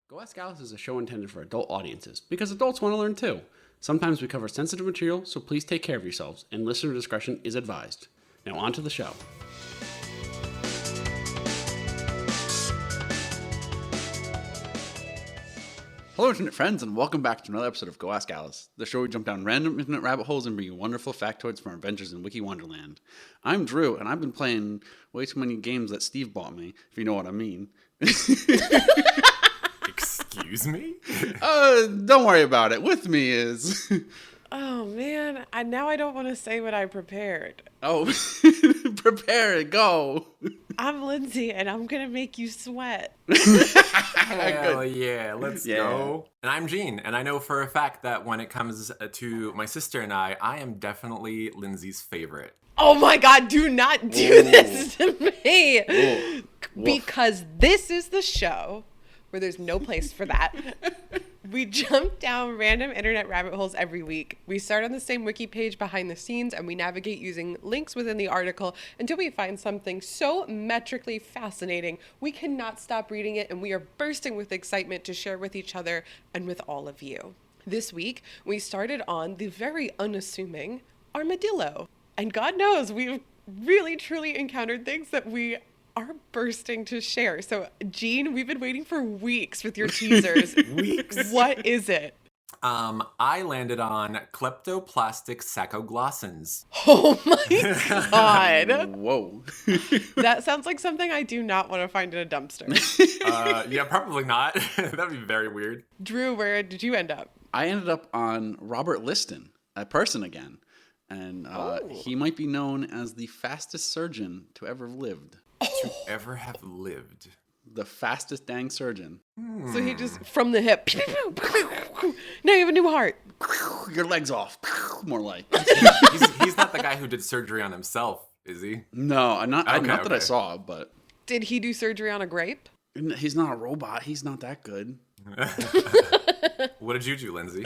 Go Ask Alice is a show intended for adult audiences because adults want to learn too. Sometimes we cover sensitive material, so please take care of yourselves, and listener discretion is advised. Now on to the show. Hello, internet friends, and welcome back to another episode of Go Ask Alice, the show where we jump down random internet rabbit holes and bring you wonderful factoids from our adventures in Wiki Wonderland. I'm Drew, and I've been playing way too many games that Steve bought me, if you know what I mean. Excuse me? Don't worry about it. With me is... Oh, man. Now I don't want to say what I prepared. Oh, prepare it. Go. I'm Lindsay, and I'm going to make you sweat. Hell yeah, let's go. And I'm Gene, and I know for a fact that when it comes to my sister and I am definitely Lindsay's favorite. Oh my God, do not do this to me. Ooh. Because this is the show where there's no place for that. We jump down random internet rabbit holes every week. We start on the same wiki page behind the scenes, and we navigate using links within the article until we find something so metrically fascinating we cannot stop reading it, and we are bursting with excitement to share with each other and with all of you. This week, we started on the very unassuming Armadillo. And God knows we've really truly encountered things that we are bursting to share. So, Gene, we've been waiting for weeks with your teasers. Weeks? What is it? I landed on kleptoplastic sacogolassans. Oh my God. Whoa. That sounds like something I do not want to find in a dumpster. Yeah, probably not. That'd be very weird. Drew, where did you end up? I ended up on Robert Liston, a person again. And he might be known as the fastest surgeon to ever have lived. To ever have lived. The fastest dang surgeon. So he just, from the hip, now you have a new heart. Your leg's off. More like. He's not the guy who did surgery on himself, is he? No, not that I Okay. saw, but... Did he do surgery on a grape? He's not a robot. He's not that good. What did you do, Lindsay?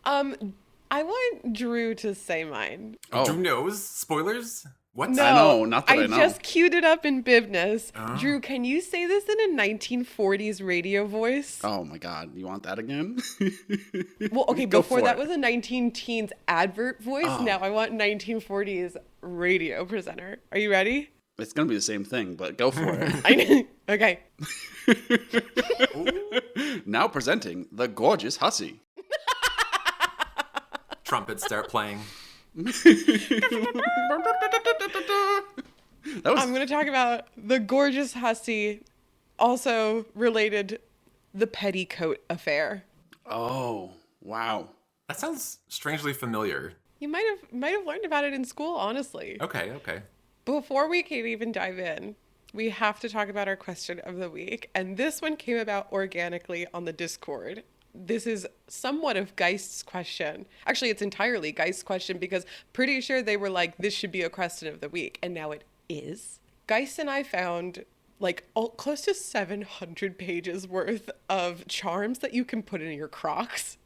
I want Drew to say mine. Oh. Drew knows? Spoilers? What? No, I know, not that I know. I just queued it up in Bibness. Drew, can you say this in a 1940s radio voice? Oh my God, you want that again? Well, okay, Go before for that it. was a 19-teens advert voice. Now I want 1940s radio presenter. Are you ready? It's gonna be the same thing, but go for it. I know. Okay. Now presenting the Gorgeous Hussy. Trumpets start playing. I'm going to talk about the Gorgeous Hussy, also related the petticoat affair. Oh, wow. That sounds strangely familiar. You might have learned about it in school, honestly. Okay. Before we can even dive in, we have to talk about our question of the week. And this one came about organically on the Discord. This is somewhat of Geist's question. Actually, it's entirely Geist's question because pretty sure they were like, this should be a question of the week. And now it is. Geist and I found like close to 700 pages worth of charms that you can put in your Crocs.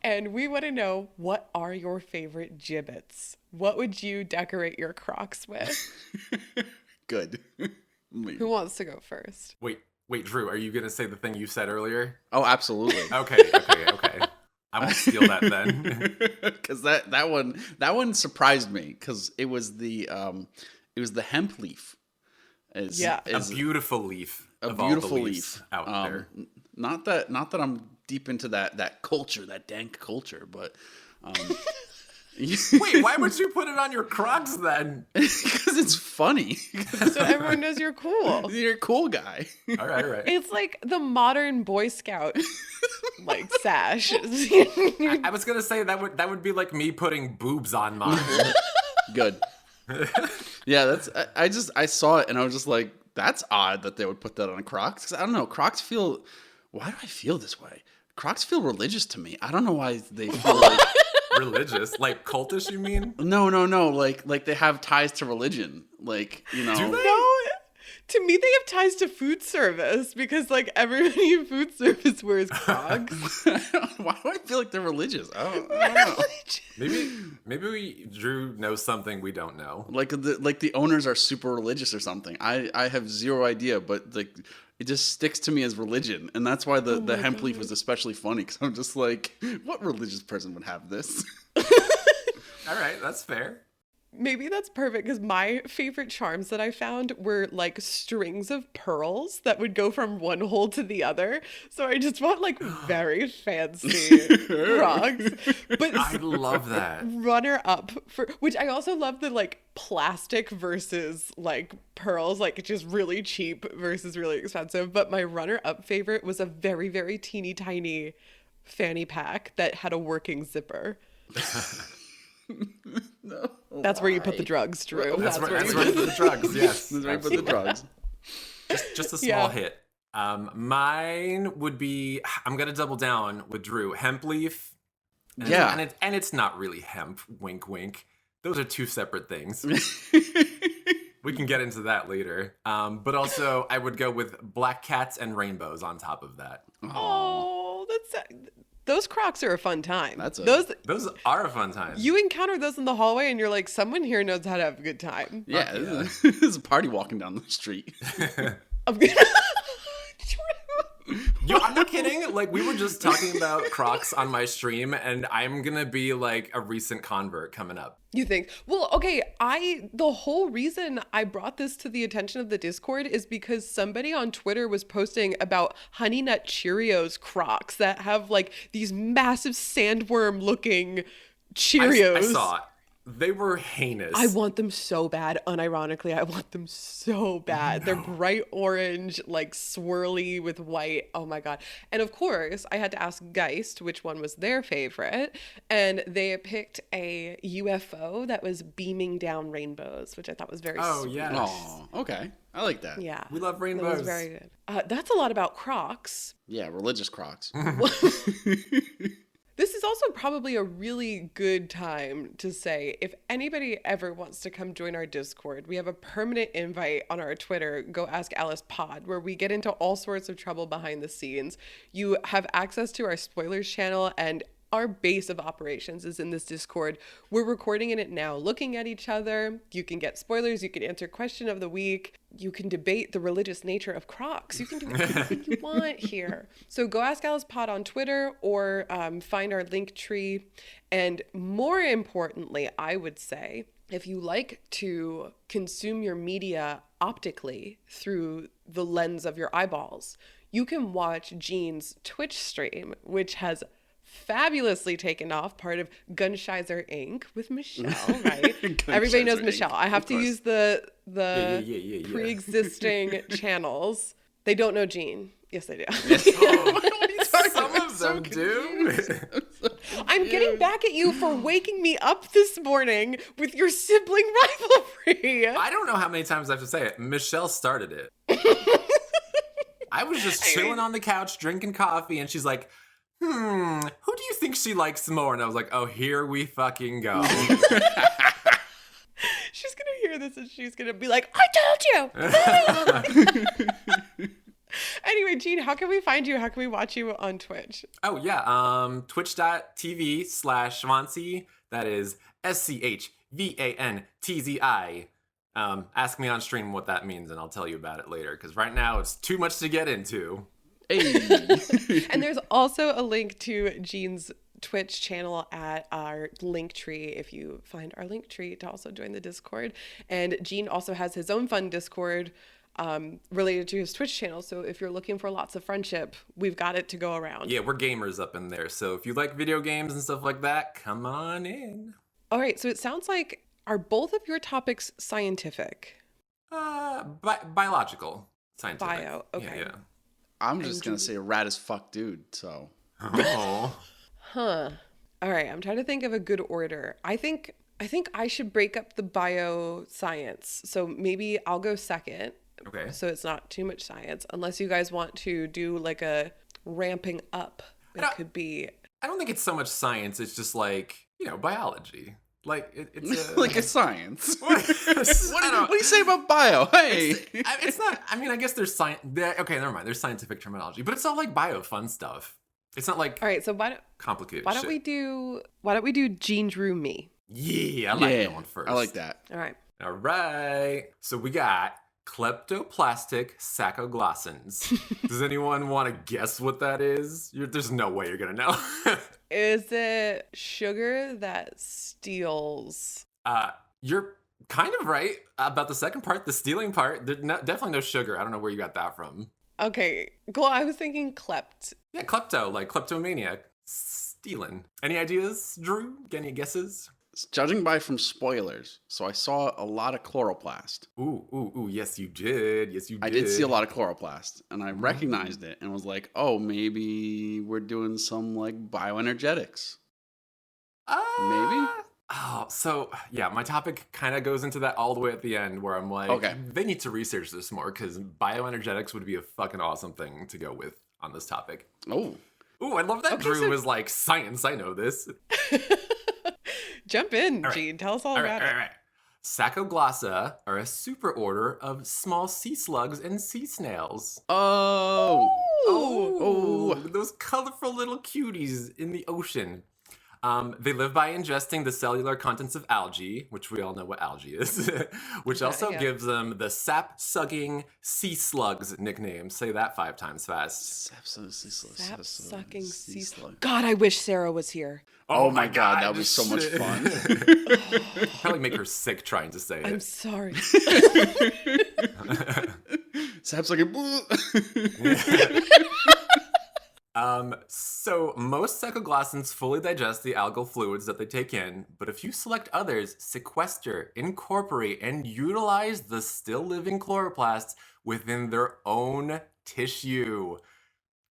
And we want to know, what are your favorite gibbets? What would you decorate your Crocs with? Good. Who wants to go first? Wait, Drew, are you going to say the thing you said earlier? Oh, absolutely. Okay. I won't steal that then. Because that one surprised me because it was the hemp leaf. A beautiful leaf. A of beautiful all the leaf leaves out there. Not that I'm deep into that culture, that dank culture, but. Wait, why would you put it on your Crocs then? Because it's funny. So everyone knows you're cool. You're a cool guy. All right. It's like the modern Boy Scout like sash. I was gonna say that would be like me putting boobs on mine. Good. Yeah, I saw it and I was just like, that's odd that they would put that on Crocs. Because I don't know, why do I feel this way? Crocs feel religious to me. I don't know why they feel like... Religious? Like cultish, you mean? No. Like they have ties to religion. Like, you know. Do they? No. To me, they have ties to food service because, like, everybody in food service wears Crocs. Why do I feel like they're religious? I don't know. Maybe Drew knows something we don't know. Like the owners are super religious or something. I have zero idea, but like it just sticks to me as religion, and that's why the hemp leaf was especially funny because I'm just like, what religious person would have this? All right, that's fair. Maybe that's perfect because my favorite charms that I found were like strings of pearls that would go from one hole to the other. So I just want like very fancy Crocs. But I love that. Runner up for which I also love the like plastic versus like pearls, like just really cheap versus really expensive. But my runner up favorite was a very, very teeny tiny fanny pack that had a working zipper. No. That's where you put the drugs, Drew. That's where you put the drugs, yes. That's where you put the drugs. Just a small hit. Mine would be, I'm going to double down with Drew. Hemp leaf. And it's not really hemp, wink, wink. Those are two separate things. We can get into that later. But also, I would go with black cats and rainbows on top of that. Oh, those Crocs are a fun time. Those are a fun time. You encounter those in the hallway and you're like, someone here knows how to have a good time. Yeah, this is a party walking down the street. Yo, I'm not kidding. Like, we were just talking about Crocs on my stream, and I'm gonna be like a recent convert coming up. You think? Well, okay, the whole reason I brought this to the attention of the Discord is because somebody on Twitter was posting about Honey Nut Cheerios Crocs that have like these massive sandworm looking Cheerios. I saw it. They were heinous. I want them so bad. Unironically, I want them so bad. They're bright orange, like swirly with white. Oh my God. And of course, I had to ask Geist which one was their favorite. And they picked a UFO that was beaming down rainbows, which I thought was very sweet. Oh, yeah. Oh, okay. I like that. Yeah. We love rainbows. That was very good. That's a lot about Crocs. Yeah, religious Crocs. This is also probably a really good time to say, if anybody ever wants to come join our Discord, we have a permanent invite on our Twitter, Go Ask Alice Pod, where we get into all sorts of trouble behind the scenes. You have access to our spoilers channel, and our base of operations is in this Discord. We're recording in it now, looking at each other. You can get spoilers. You can answer question of the week. You can debate the religious nature of Crocs. You can do anything you want here. So go ask Alice Pod on Twitter or find our link tree. And more importantly, I would say, if you like to consume your media optically through the lens of your eyeballs, you can watch Jean's Twitch stream, which has fabulously taken off, part of Gunshizer Inc. with Michelle, right? Everybody knows Michelle. Inc. I have to use the pre-existing channels. They don't know Jean. Yes, they do. Some of them do. I'm getting back at you for waking me up this morning with your sibling rivalry. I don't know how many times I have to say it. Michelle started it. I was just chilling on the couch, drinking coffee, and she's like, who do you think she likes more? And I was like, oh, here we fucking go. She's going to hear this and she's going to be like, I told you. Anyway, Jean, how can we find you? How can we watch you on Twitch? Oh, yeah. Twitch.tv/Schwanzi. That is SCHVANTZI. Ask me on stream what that means and I'll tell you about it later. Because right now it's too much to get into. Hey. And there's also a link to Jean's Twitch channel at our link tree if you find our link tree to also join the Discord. And Jean also has his own fun Discord related to his Twitch channel. So if you're looking for lots of friendship, we've got it to go around. Yeah, we're gamers up in there. So if you like video games and stuff like that, come on in. All right. So it sounds like, are both of your topics scientific? Biological. Scientific. Bio. Okay. Yeah. I'm just going to say a rad as fuck dude, so. Oh. Huh. All right. I'm trying to think of a good order. I think I should break up the bioscience. So maybe I'll go second. Okay. So it's not too much science, unless you guys want to do like a ramping up. It could be. I don't think it's so much science. It's just like, biology. Like it's like a science. What do you say about bio? Hey, it's not. I mean, I guess there's science. Okay, never mind. There's scientific terminology, but it's all like bio fun stuff. It's not like all right. So complicated. Why don't we do Jean Drew me? Yeah, I like going first. I like that. All right. So we got kleptoplastic sacogolassans. Does anyone want to guess what that is? There's no way you're gonna know. Is it sugar that steals? You're kind of right about the second part, the stealing part. There's definitely no sugar. I don't know where you got that from. Okay, cool. I was thinking klept. Yeah, klepto, like kleptomaniac. Stealing. Any ideas, Drew? Any guesses? Judging by from spoilers, so I saw a lot of chloroplast. Ooh, yes you did. I did see a lot of chloroplast, and I recognized it and was like, oh, maybe we're doing some like bioenergetics. Maybe? Oh, so yeah, my topic kind of goes into that all the way at the end where I'm like, okay, they need to research this more because bioenergetics would be a fucking awesome thing to go with on this topic. Oh, I love that Drew was like, science, I know this. Jump in, Gene. Tell us all about it. All right. Sacoglassa are a superorder of small sea slugs and sea snails. Oh, those colorful little cuties in the ocean. They live by ingesting the cellular contents of algae, which we all know what algae is, which also gives them the sap-sucking sea slugs nickname. Say that 5 times fast. Sap-sucking sea slug. God, I wish Sarah was here. Oh my God, that would be so much fun. Probably make her sick trying to say it. I'm sorry. Sap-sucking. So most sacogolassans fully digest the algal fluids that they take in, but a few select others sequester, incorporate, and utilize the still living chloroplasts within their own tissue.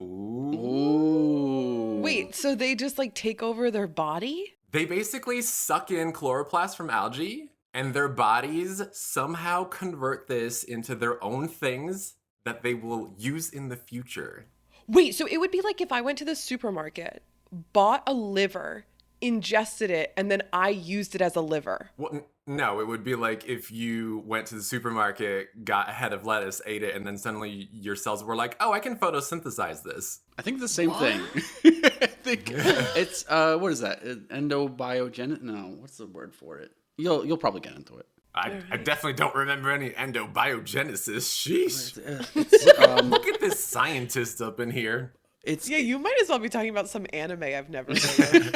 Ooh. Wait, so they just like take over their body? They basically suck in chloroplasts from algae, and their bodies somehow convert this into their own things that they will use in the future. Wait, so it would be like if I went to the supermarket, bought a liver, ingested it, and then I used it as a liver. Well, no, it would be like if you went to the supermarket, got a head of lettuce, ate it, and then suddenly your cells were like, oh, I can photosynthesize this. I think the same thing. I think it's, what is that? Endobiogenesis? No, what's the word for it? You'll probably get into it. I definitely don't remember any endobiogenesis. Sheesh. Look at this scientist up in here. You might as well be talking about some anime I've never heard of.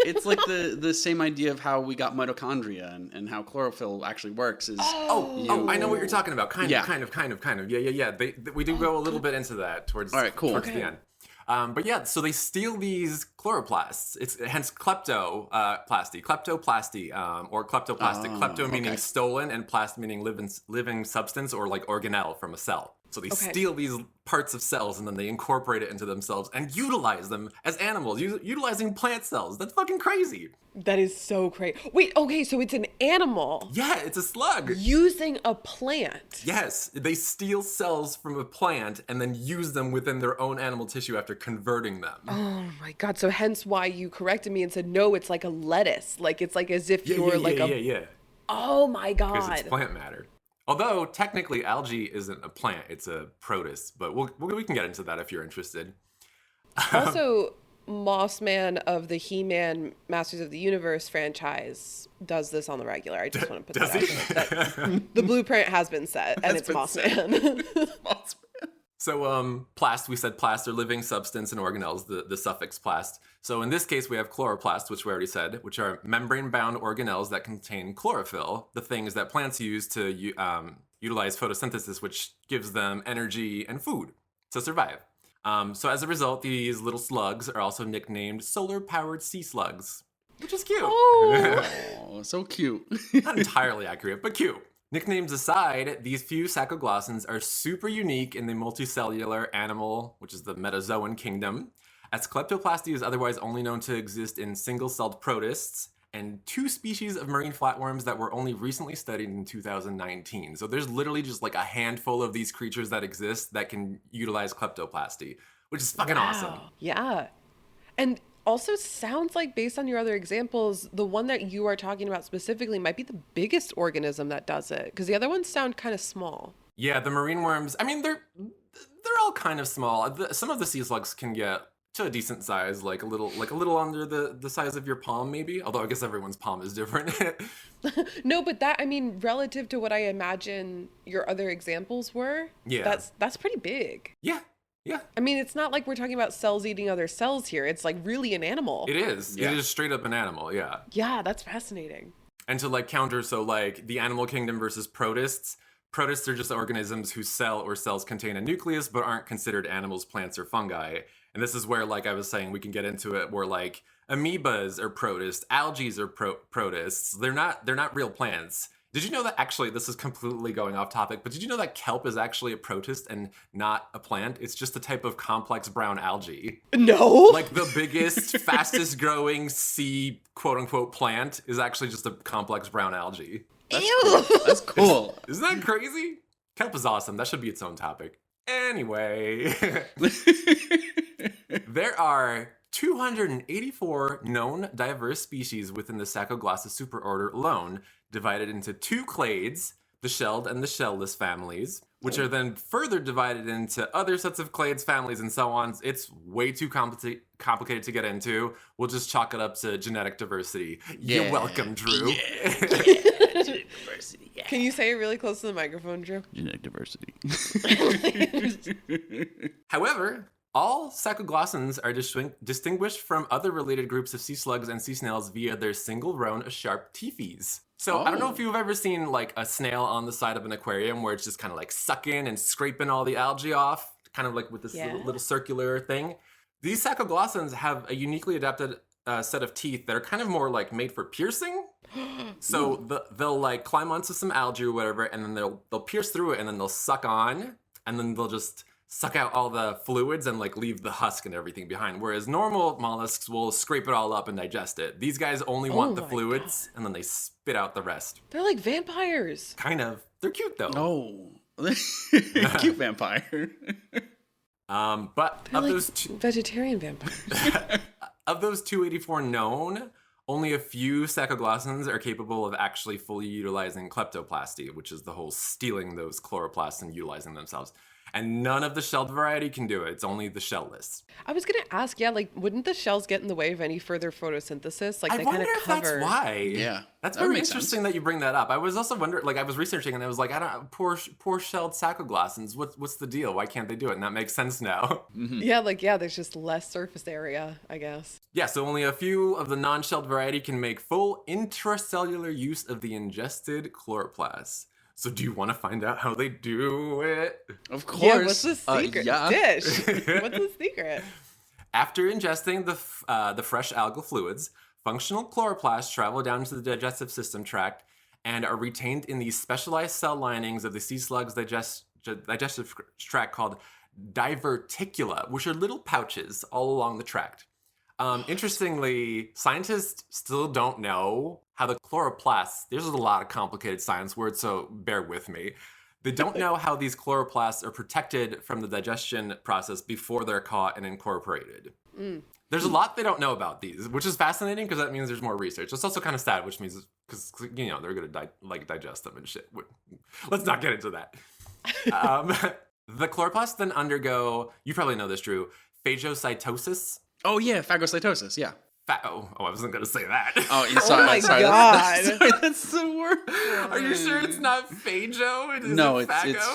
It's like the same idea of how we got mitochondria and how chlorophyll actually works is. I know what you're talking about. Kind of. Yeah. We do go a little bit into that towards the end. But yeah, so they steal these chloroplasts. It's hence kleptoplasty, or kleptoplastic. Klepto meaning stolen, and plast meaning living substance or like organelle from a cell. So they steal these parts of cells and then they incorporate it into themselves and utilize them as animals, utilizing plant cells. That's fucking crazy. That is so crazy. Wait, okay, so it's an animal. Yeah, it's a slug. Using a plant. Yes, they steal cells from a plant and then use them within their own animal tissue after converting them. Oh my God, so hence why you corrected me and said, no, it's like a lettuce. Like, it's like as if you were like a... Yeah. Oh my God. Because it's plant matter. Although, technically, algae isn't a plant, it's a protist. But we can get into that if you're interested. Also, Mossman of the He-Man Masters of the Universe franchise does this on the regular. I just want to put that out there. The blueprint has been set, and it's Mossman. Mossman. So, plast, we said plast are living substance and organelles, the suffix plast. So in this case, we have chloroplasts, which we already said, which are membrane-bound organelles that contain chlorophyll, the things that plants use to utilize photosynthesis, which gives them energy and food to survive. So as a result, these little slugs are also nicknamed solar-powered sea slugs, which is cute. Oh, so cute. Not entirely accurate, but cute. Nicknames aside, these few sacogolassans are super unique in the multicellular animal, which is the metazoan kingdom, as kleptoplasty is otherwise only known to exist in single-celled protists, and 2 species of marine flatworms that were only recently studied in 2019. So there's literally just like a handful of these creatures that exist that can utilize kleptoplasty, which is fucking awesome. Yeah. And Also sounds like, based on your other examples, the one that you are talking about specifically might be the biggest organism that does it, because the other ones sound kind of small. Yeah, the marine worms, I mean, they're all kind of small. Some of the sea slugs can get to a decent size, like a little under the size of your palm, maybe. Although I guess everyone's palm is different. No, but that, I mean, relative to what I imagine your other examples were, that's pretty big. Yeah. Yeah. I mean, it's not like we're talking about cells eating other cells here. It's like really an animal. It is. Yeah. It is straight up an animal, yeah. Yeah, that's fascinating. And to like counter, so like the animal kingdom versus protists. Protists are just organisms whose cell or cells contain a nucleus but aren't considered animals, plants, or fungi. And this is where, like I was saying, we can get into it, where like amoebas are protists, algae are protists. They're not real plants. Did you know that, actually, this is completely going off topic, but did you know that kelp is actually a protist and not a plant? It's just a type of complex brown algae. No. Like the biggest, fastest growing sea quote unquote plant is actually just a complex brown algae. Ew. That's cool. Isn't that crazy? Kelp is awesome. That should be its own topic. Anyway, there are 284 known diverse species within the Sacoglasses superorder alone, divided into 2 clades, the shelled and the shellless families, which are then further divided into other sets of clades, families, and so on. It's way too complicated to get into. We'll just chalk it up to genetic diversity. Yeah. You're welcome, Drew. Yeah. Genetic diversity, yeah. Can you say it really close to the microphone, Drew? Genetic diversity. However, all sacoglassans are distinguished from other related groups of sea slugs and sea snails via their single row of sharp teethes. So I don't know if you've ever seen like a snail on the side of an aquarium where it's just kind of like sucking and scraping all the algae off, kind of like with this little circular thing. These sacoglassans have a uniquely adapted set of teeth that are kind of more like made for piercing. So they'll like climb onto some algae or whatever, and then they'll pierce through it, and then they'll suck on, and then they'll just suck out all the fluids and like leave the husk and everything behind. Whereas normal mollusks will scrape it all up and digest it. These guys only want the fluids, and then they spit out the rest. They're like vampires. Kind of. They're cute though. Oh, cute vampire. But they're of like those vegetarian vampires. Of those 284 known, only a few sacoglassans are capable of actually fully utilizing kleptoplasty, which is the whole stealing those chloroplasts and utilizing themselves. And none of the shelled variety can do it. It's only the shellless. I was going to ask, like, wouldn't the shells get in the way of any further photosynthesis? Like, I they kind wonder of if cover. that's why. Yeah. That's very interesting that you bring that up. I was also wondering, like, I was researching and I was like, poor shelled sacoglassans. What's the deal? Why can't they do it? And that makes sense now. Yeah, there's just less surface area, I guess. Yeah, so only a few of the non-shelled variety can make full intracellular use of the ingested chloroplasts. So do you want to find out how they do it? Of course. Yeah, what's the secret dish? Yeah. What's the secret? After ingesting the fresh algal fluids, functional chloroplasts travel down to the digestive system tract and are retained in these specialized cell linings of the sea slug's digestive tract called diverticula, which are little pouches all along the tract. Interestingly, scientists still don't know how the chloroplasts, there's a lot of complicated science words, so bear with me. They don't know how these chloroplasts are protected from the digestion process before they're caught and incorporated. There's a lot they don't know about these, which is fascinating because that means there's more research. It's also kind of sad, which means, because, you know, they're going to digest them and shit. Let's not get into that. The chloroplasts then undergo, you probably know this, Drew, phagocytosis. Oh, yeah, phagocytosis, yeah. I wasn't going to say that. Oh, sorry. Oh my sorry. God. That's the word. Are you sure it's not phago?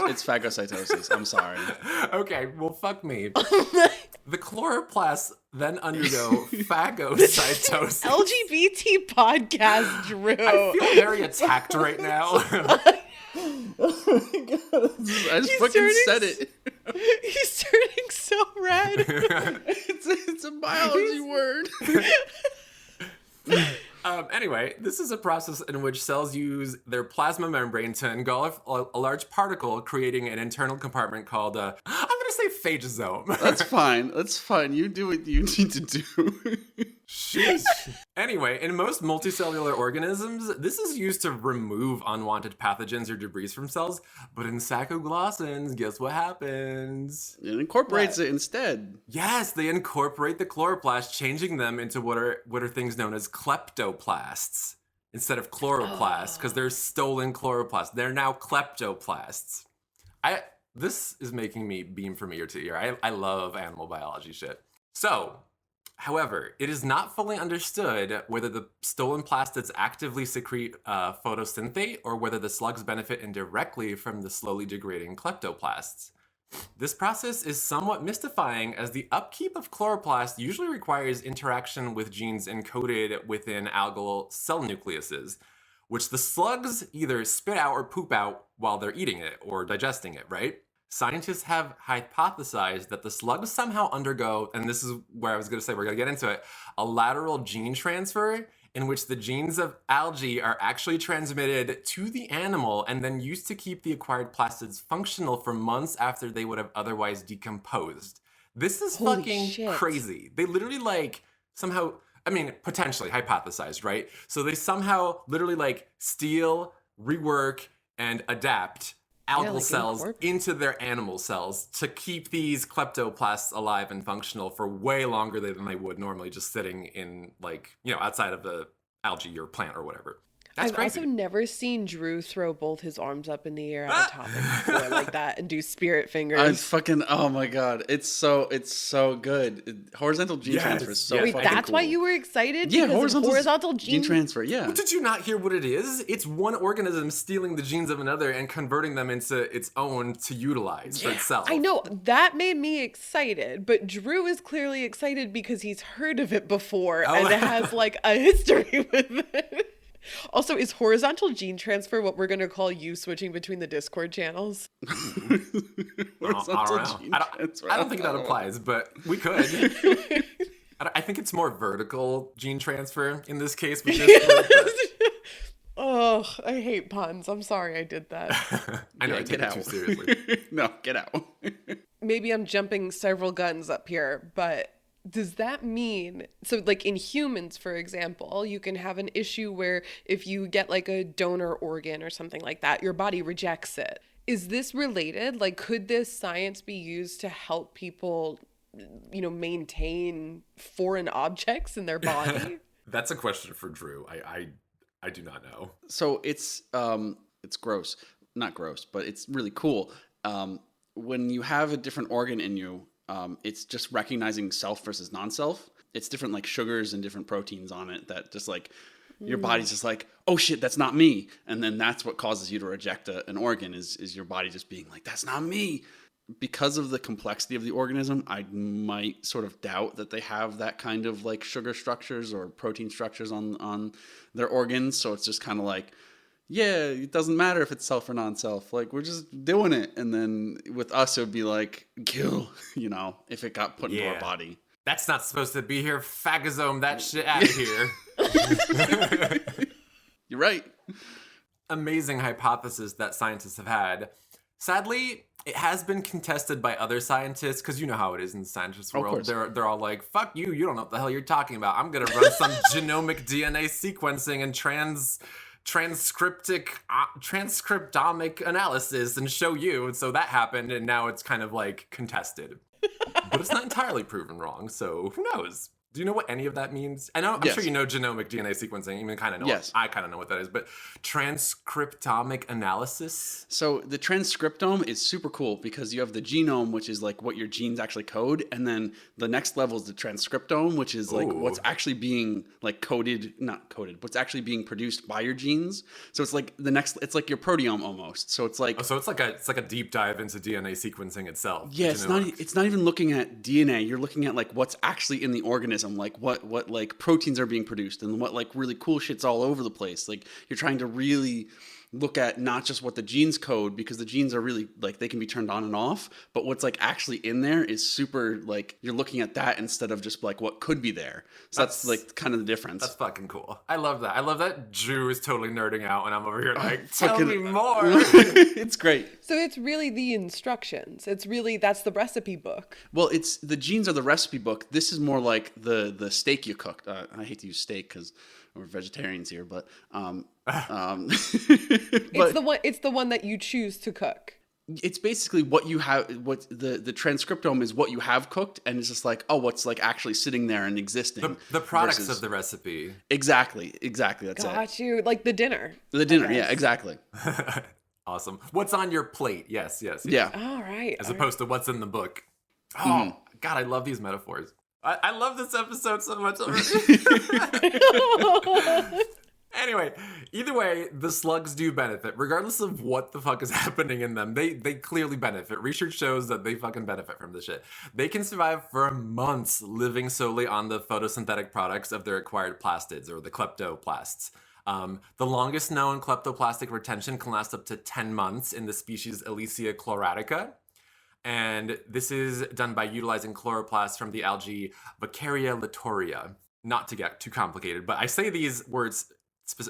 It's phagocytosis. I'm sorry. Okay, well, fuck me. The chloroplasts then undergo phagocytosis. LGBT podcast, Drew. I feel very attacked right now. Oh my God. I just fucking said it. He's turning so red. It's a biology word. Anyway, this is a process in which cells use their plasma membrane to engulf a large particle, creating an internal compartment called, I'm going to say phagosome. That's fine. You do what you need to do. Sheesh. Anyway, in most multicellular organisms, this is used to remove unwanted pathogens or debris from cells. But in sacogolassans, guess what happens? It incorporates it instead. Yes, they incorporate the chloroplasts, changing them into what are things known as kleptoplasts instead of chloroplasts, because they're stolen chloroplasts. They're now kleptoplasts. This is making me beam from ear to ear. I love animal biology shit. So, however, it is not fully understood whether the stolen plastids actively secrete photosynthate or whether the slugs benefit indirectly from the slowly degrading kleptoplasts. This process is somewhat mystifying as the upkeep of chloroplast usually requires interaction with genes encoded within algal cell nucleuses, which the slugs either spit out or poop out while they're eating it or digesting it, right? Scientists have hypothesized that the slugs somehow undergo, and this is where I was going to say we're going to get into it, a lateral gene transfer in which the genes of algae are actually transmitted to the animal and then used to keep the acquired plastids functional for months after they would have otherwise decomposed. This is Holy fucking shit. crazy. They literally somehow, potentially hypothesized, right? So they somehow literally steal, rework, and adapt algal cells into their animal cells to keep these kleptoplasts alive and functional for way longer than they would normally just sitting in outside of the algae or plant or whatever. That's I've crazy. also never seen Drew throw both his arms up in the air at a topic before like that and do spirit fingers. Oh my god, it's so good. Horizontal gene transfer is so yes. fucking That's cool. why you were excited? Yeah, because horizontal gene transfer. Yeah. Did you not hear what it is? It's one organism stealing the genes of another and converting them into its own to utilize for itself. I know, that made me excited, but Drew is clearly excited because he's heard of it before and has a history with it. Also, is horizontal gene transfer what we're going to call you switching between the Discord channels? I don't think that applies, but we could. I think it's more vertical gene transfer in this case with Discord. Oh, I hate puns. I'm sorry I did that. I know, I take it too seriously. No, get out. Maybe I'm jumping several guns up here, but does that mean, so in humans, for example, you can have an issue where if you get a donor organ or something like that, your body rejects it. Is this related? Could this science be used to help people, maintain foreign objects in their body? That's a question for Drew. I do not know. So it's gross. Not gross, but it's really cool. When you have a different organ in you, it's just recognizing self versus non-self. It's different sugars and different proteins on it that just your body's just oh shit, that's not me. And then that's what causes you to reject an organ is your body just being that's not me. Because of the complexity of the organism, I might sort of doubt that they have that kind of sugar structures or protein structures on their organs. So it's just kind of yeah, it doesn't matter if it's self or non-self. We're just doing it. And then with us, it would be kill, if it got put into our body. That's not supposed to be here. Phagosome that shit out of here. You're right. Amazing hypothesis that scientists have had. Sadly, it has been contested by other scientists, because you know how it is in the scientist world. They're all fuck you don't know what the hell you're talking about. I'm going to run some genomic DNA sequencing and transcriptomic analysis and show you. And so that happened, and now it's kind of contested. But it's not entirely proven wrong, so who knows? Do you know what any of that means? I'm sure you know genomic DNA sequencing. You kind of know. Yes. I kind of know what that is. But transcriptomic analysis? So the transcriptome is super cool because you have the genome, which is what your genes actually code. And then the next level is the transcriptome, which is what's actually being not coded, what's actually being produced by your genes. So it's the next, it's your proteome almost. So it's so it's a deep dive into DNA sequencing itself. Yeah, it's not even looking at DNA. You're looking at what's actually in the organism. What proteins are being produced and what really cool shit's all over the place. You're trying to really look at not just what the genes code, because the genes are really like they can be turned on and off, but what's like actually in there is super like you're looking at that instead of just like what could be there. So that's like kind of the difference. That's fucking cool. I love that. I love that Drew is totally nerding out and I'm over here like, tell me more. It's great. So it's really the instructions. That's the recipe book. Well, it's the genes are the recipe book. This is more like the steak you cooked. I hate to use steak because we're vegetarians here, but it's the one that you choose to cook. It's basically what you have. What the transcriptome is what you have cooked, and it's just like, oh, what's like actually sitting there and existing. The products of the recipe. Exactly. That's it. Got you. Like the dinner. The dinner. Yeah. Exactly. Awesome. What's on your plate? Yes. Yeah. All right. As opposed to what's in the book. Oh God, I love these metaphors. I love this episode so much already. Anyway, either way, the slugs do benefit. Regardless of what the fuck is happening in them, they clearly benefit. Research shows that they fucking benefit from this shit. They can survive for months living solely on the photosynthetic products of their acquired plastids, or the kleptoplasts. The longest known kleptoplastic retention can last up to 10 months in the species Elysia chlorotica. And this is done by utilizing chloroplasts from the algae Vaccaria litoria. Not to get too complicated, but I say these words,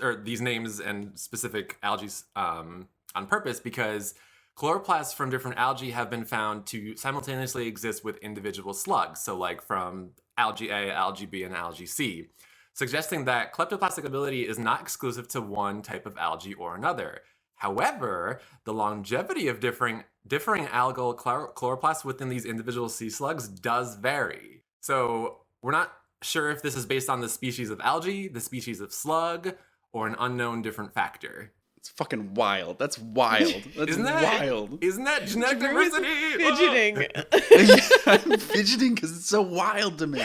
or these names and specific algae on purpose because chloroplasts from different algae have been found to simultaneously exist with individual slugs. So like from algae A, algae B, and algae C, suggesting that kleptoplastic ability is not exclusive to one type of algae or another. However, the longevity of differing algal chloroplasts within these individual sea slugs does vary. So we're not sure if this is based on the species of algae, the species of slug, or an unknown different factor. It's fucking wild. That's wild. That's wild. Isn't that genetic diversity? Fidgeting. Yeah, I'm fidgeting because it's so wild to me.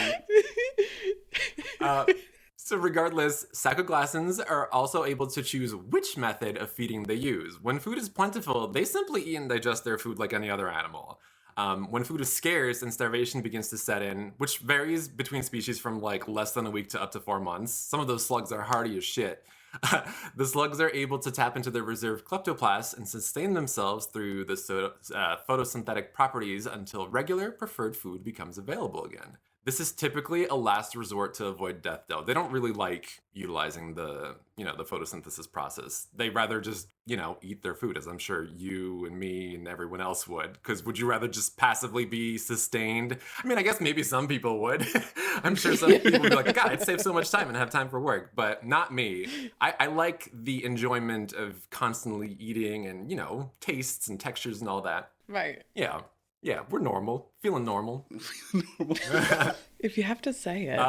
So regardless, sacogolassans are also able to choose which method of feeding they use. When food is plentiful, they simply eat and digest their food like any other animal. When food is scarce and starvation begins to set in, which varies between species from like less than a week to up to 4 months. Some of those slugs are hardy as shit. The slugs are able to tap into their reserved kleptoplasts and sustain themselves through the photosynthetic properties until regular preferred food becomes available again. This is typically a last resort to avoid death, though. They don't really like utilizing the photosynthesis process. They rather just, eat their food, as I'm sure you and me and everyone else would. Because would you rather just passively be sustained? I mean, I guess maybe some people would. I'm sure some people would be like, God, I'd save so much time and have time for work. But not me. I like the enjoyment of constantly eating and, tastes and textures and all that. Right. Yeah, we're normal. Feeling normal. If you have to say it.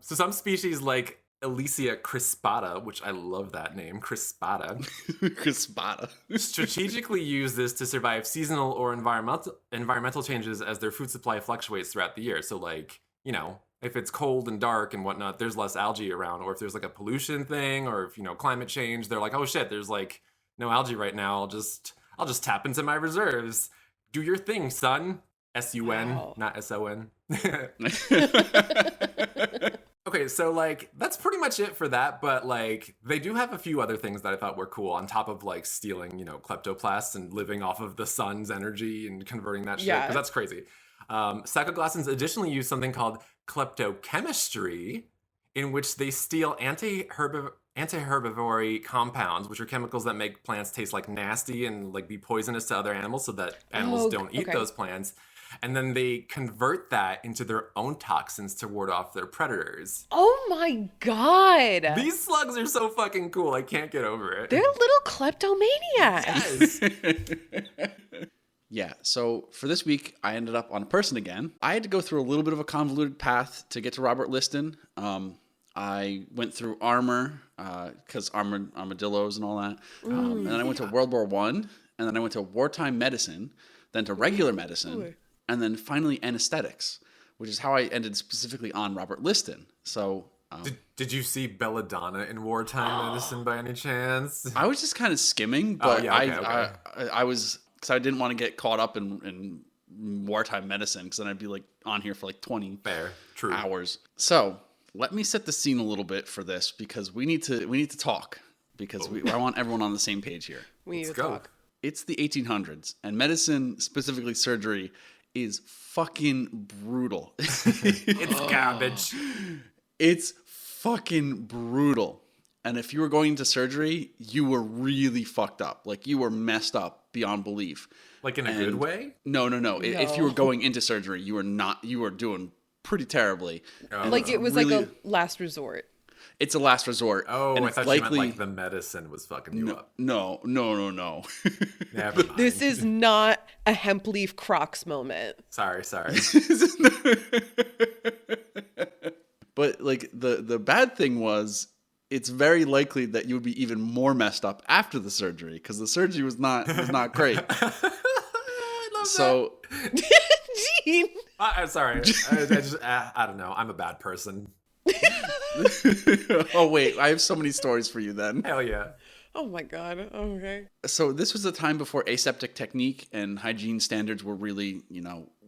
So some species like Elysia crispata, which I love that name, crispata. Crispata. Strategically use this to survive seasonal or environmental changes as their food supply fluctuates throughout the year. So like, if it's cold and dark and whatnot, there's less algae around. Or if there's like a pollution thing or if, climate change, they're like, oh shit, there's like no algae right now. I'll just tap into my reserves. Do your thing, son. S-U-N, wow. Not S-O-N. Okay, so, that's pretty much it for that, but, they do have a few other things that I thought were cool on top of, stealing, kleptoplasts and living off of the sun's energy and converting that shit, because that's crazy. Sacogolassans additionally use something called kleptochemistry, in which they steal anti-herbivory compounds, which are chemicals that make plants taste like nasty and be poisonous to other animals so that animals don't eat those plants. And then they convert that into their own toxins to ward off their predators. Oh my God. These slugs are so fucking cool. I can't get over it. They're little kleptomaniacs. Yes. Yeah, so for this week, I ended up on a person again. I had to go through a little bit of a convoluted path to get to Robert Liston. I went through armor, because armadillos and all that. And then I went to World War I, and then I went to wartime medicine, then to regular medicine, and then finally anesthetics, which is how I ended specifically on Robert Liston. So... Did you see Belladonna in wartime medicine by any chance? I was just kind of skimming, but I was... Because I didn't want to get caught up in wartime medicine, because then I'd be on here for 20 hours. So... let me set the scene a little bit for this, because we need to talk, because I want everyone on the same page here. We need to go. talk. It's the 1800s, and medicine, specifically surgery, is fucking brutal. It's garbage. It's fucking brutal. And if you were going into surgery, you were really fucked up. Like, you were messed up beyond belief. Like in a good way? No. If you were going into surgery, you were doing pretty terribly. Like it was really, like a last resort. It's a last resort. Oh, and I it's thought likely, you meant like the medicine was fucking you up. No. Never mind. This is not a hemp leaf Crocs moment. Sorry. But like the bad thing was, it's very likely that you would be even more messed up after the surgery, because the surgery was not great. I love So, Gene. I'm sorry. I don't know. I'm a bad person. oh wait, I have so many stories for you then. Hell yeah. Oh my God. Okay. So this was a time before aseptic technique and hygiene standards were really,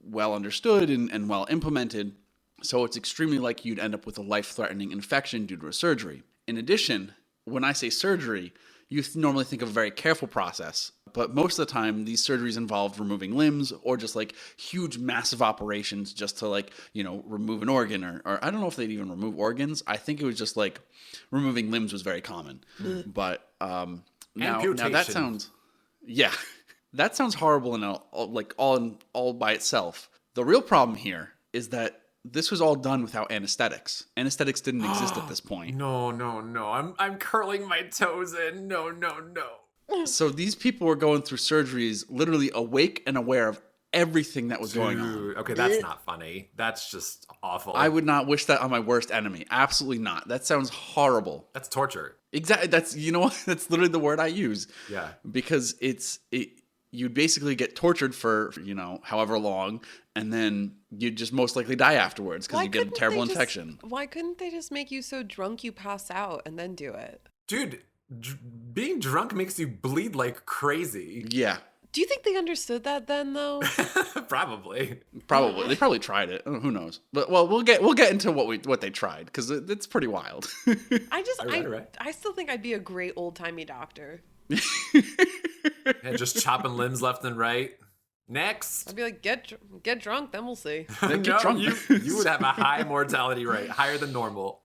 well understood and well implemented. So it's extremely likely you'd end up with a life-threatening infection due to a surgery. In addition, when I say surgery, you normally think of a very careful process, but most of the time these surgeries involved removing limbs or just like huge massive operations just to remove an organ or I don't know if they'd even remove organs. I think it was just like removing limbs was very common. But now that sounds that sounds horrible and all by itself. The real problem here is that this was all done without anesthetics. Anesthetics didn't exist at this point. No. I'm curling my toes in. No. So these people were going through surgeries literally awake and aware of everything that was going on. Okay, that's not funny. That's just awful. I would not wish that on my worst enemy. Absolutely not. That sounds horrible. That's torture. Exactly. That's that's literally the word I use. Yeah. Because you'd basically get tortured for, however long, and then you'd just most likely die afterwards because you get a terrible infection. Why couldn't they just make you so drunk you pass out and then do it? Dude, being drunk makes you bleed like crazy. Yeah. Do you think they understood that then, though? Probably. They probably tried it. Who knows? But we'll get into what they tried, because it's pretty wild. I still think I'd be a great old timey doctor. And just chopping limbs left and right. Next. I'd be like, get drunk, then we'll see. Get drunk. You would have a high mortality rate, higher than normal.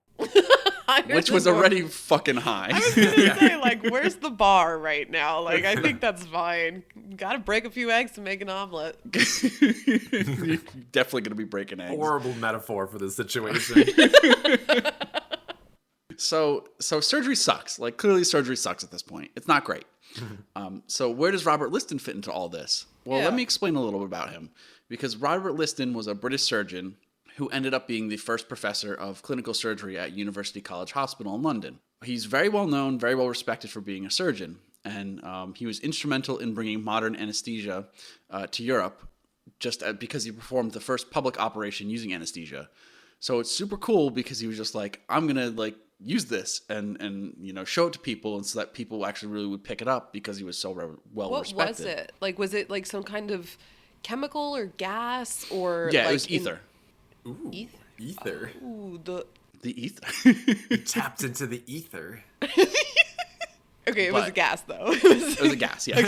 Which was already fucking high. I was gonna say, where's the bar right now? I think that's fine. Gotta break a few eggs to make an omelet. You're definitely gonna be breaking eggs. Horrible metaphor for this situation. So surgery sucks. Clearly surgery sucks at this point. It's not great. So where does Robert Liston fit into all this? Well, let me explain a little bit about him. Because Robert Liston was a British surgeon who ended up being the first professor of clinical surgery at University College Hospital in London. He's very well known, very well respected for being a surgeon. And he was instrumental in bringing modern anesthesia to Europe, just because he performed the first public operation using anesthesia. So it's super cool because he was just like, I'm going to use this and show it to people, and so that people actually really would pick it up because he was so well respected. What was it? Was it some kind of chemical or gas or? Yeah, it was ether. Ooh, ether. Ooh, the ether. You tapped into the ether. Okay, it was a gas though. It was a gas, yeah.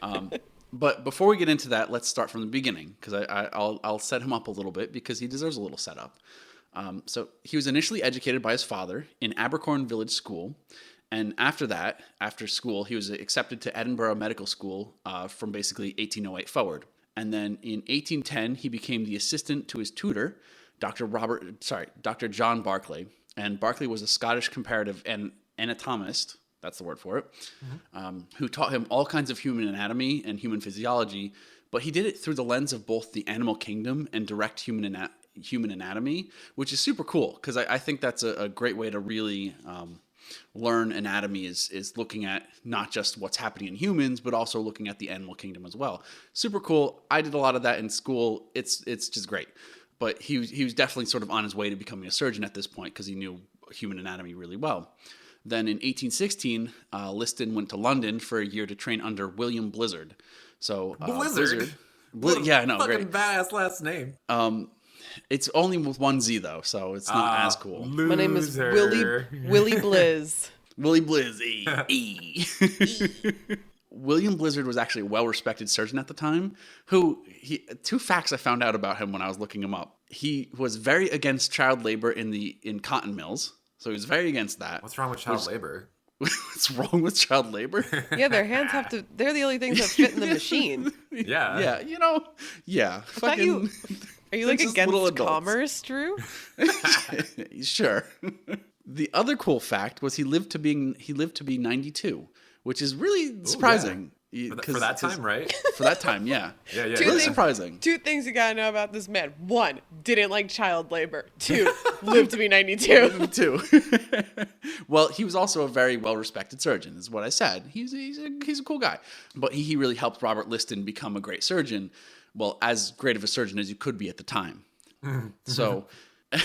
Okay. But before we get into that, let's start from the beginning, because I'll set him up a little bit because he deserves a little setup. So he was initially educated by his father in Abercorn Village School, and after school, he was accepted to Edinburgh Medical School from basically 1808 forward. And then in 1810, he became the assistant to his tutor, Dr. John Barclay. And Barclay was a Scottish comparative anatomist, that's the word for it, who taught him all kinds of human anatomy and human physiology, but he did it through the lens of both the animal kingdom and direct human anatomy, which is super cool, because I think that's a great way to really learn anatomy is looking at not just what's happening in humans, but also looking at the animal kingdom as well. Super cool. I did a lot of that in school. It's just great. But he was definitely sort of on his way to becoming a surgeon at this point because he knew human anatomy really well. Then in 1816, Liston went to London for a year to train under William Blizzard. So Blizzard? Yeah, I know. Fucking great. badass last name. It's only with one Z though, so it's not as cool. Loser. My name is Willie Blizz. Willie Blizzy. William Blizzard was actually a well-respected surgeon at the time. Two facts I found out about him when I was looking him up. He was very against child labor in cotton mills. So he was very against that. What's wrong with child labor? What's wrong with child labor? Yeah, their hands they're the only things that fit in the machine. Yeah. Yeah, Are you like against commerce, Drew? Sure. The other cool fact was he lived to be 92, which is really surprising. For that time, right? For that time, yeah. Yeah. Really surprising. Two things you gotta know about this man. One, didn't like child labor. Two, lived to be 92. Two. Well, he was also a very well-respected surgeon, is what I said. He's a cool guy. But he really helped Robert Liston become a great surgeon. Well, as great of a surgeon as you could be at the time. So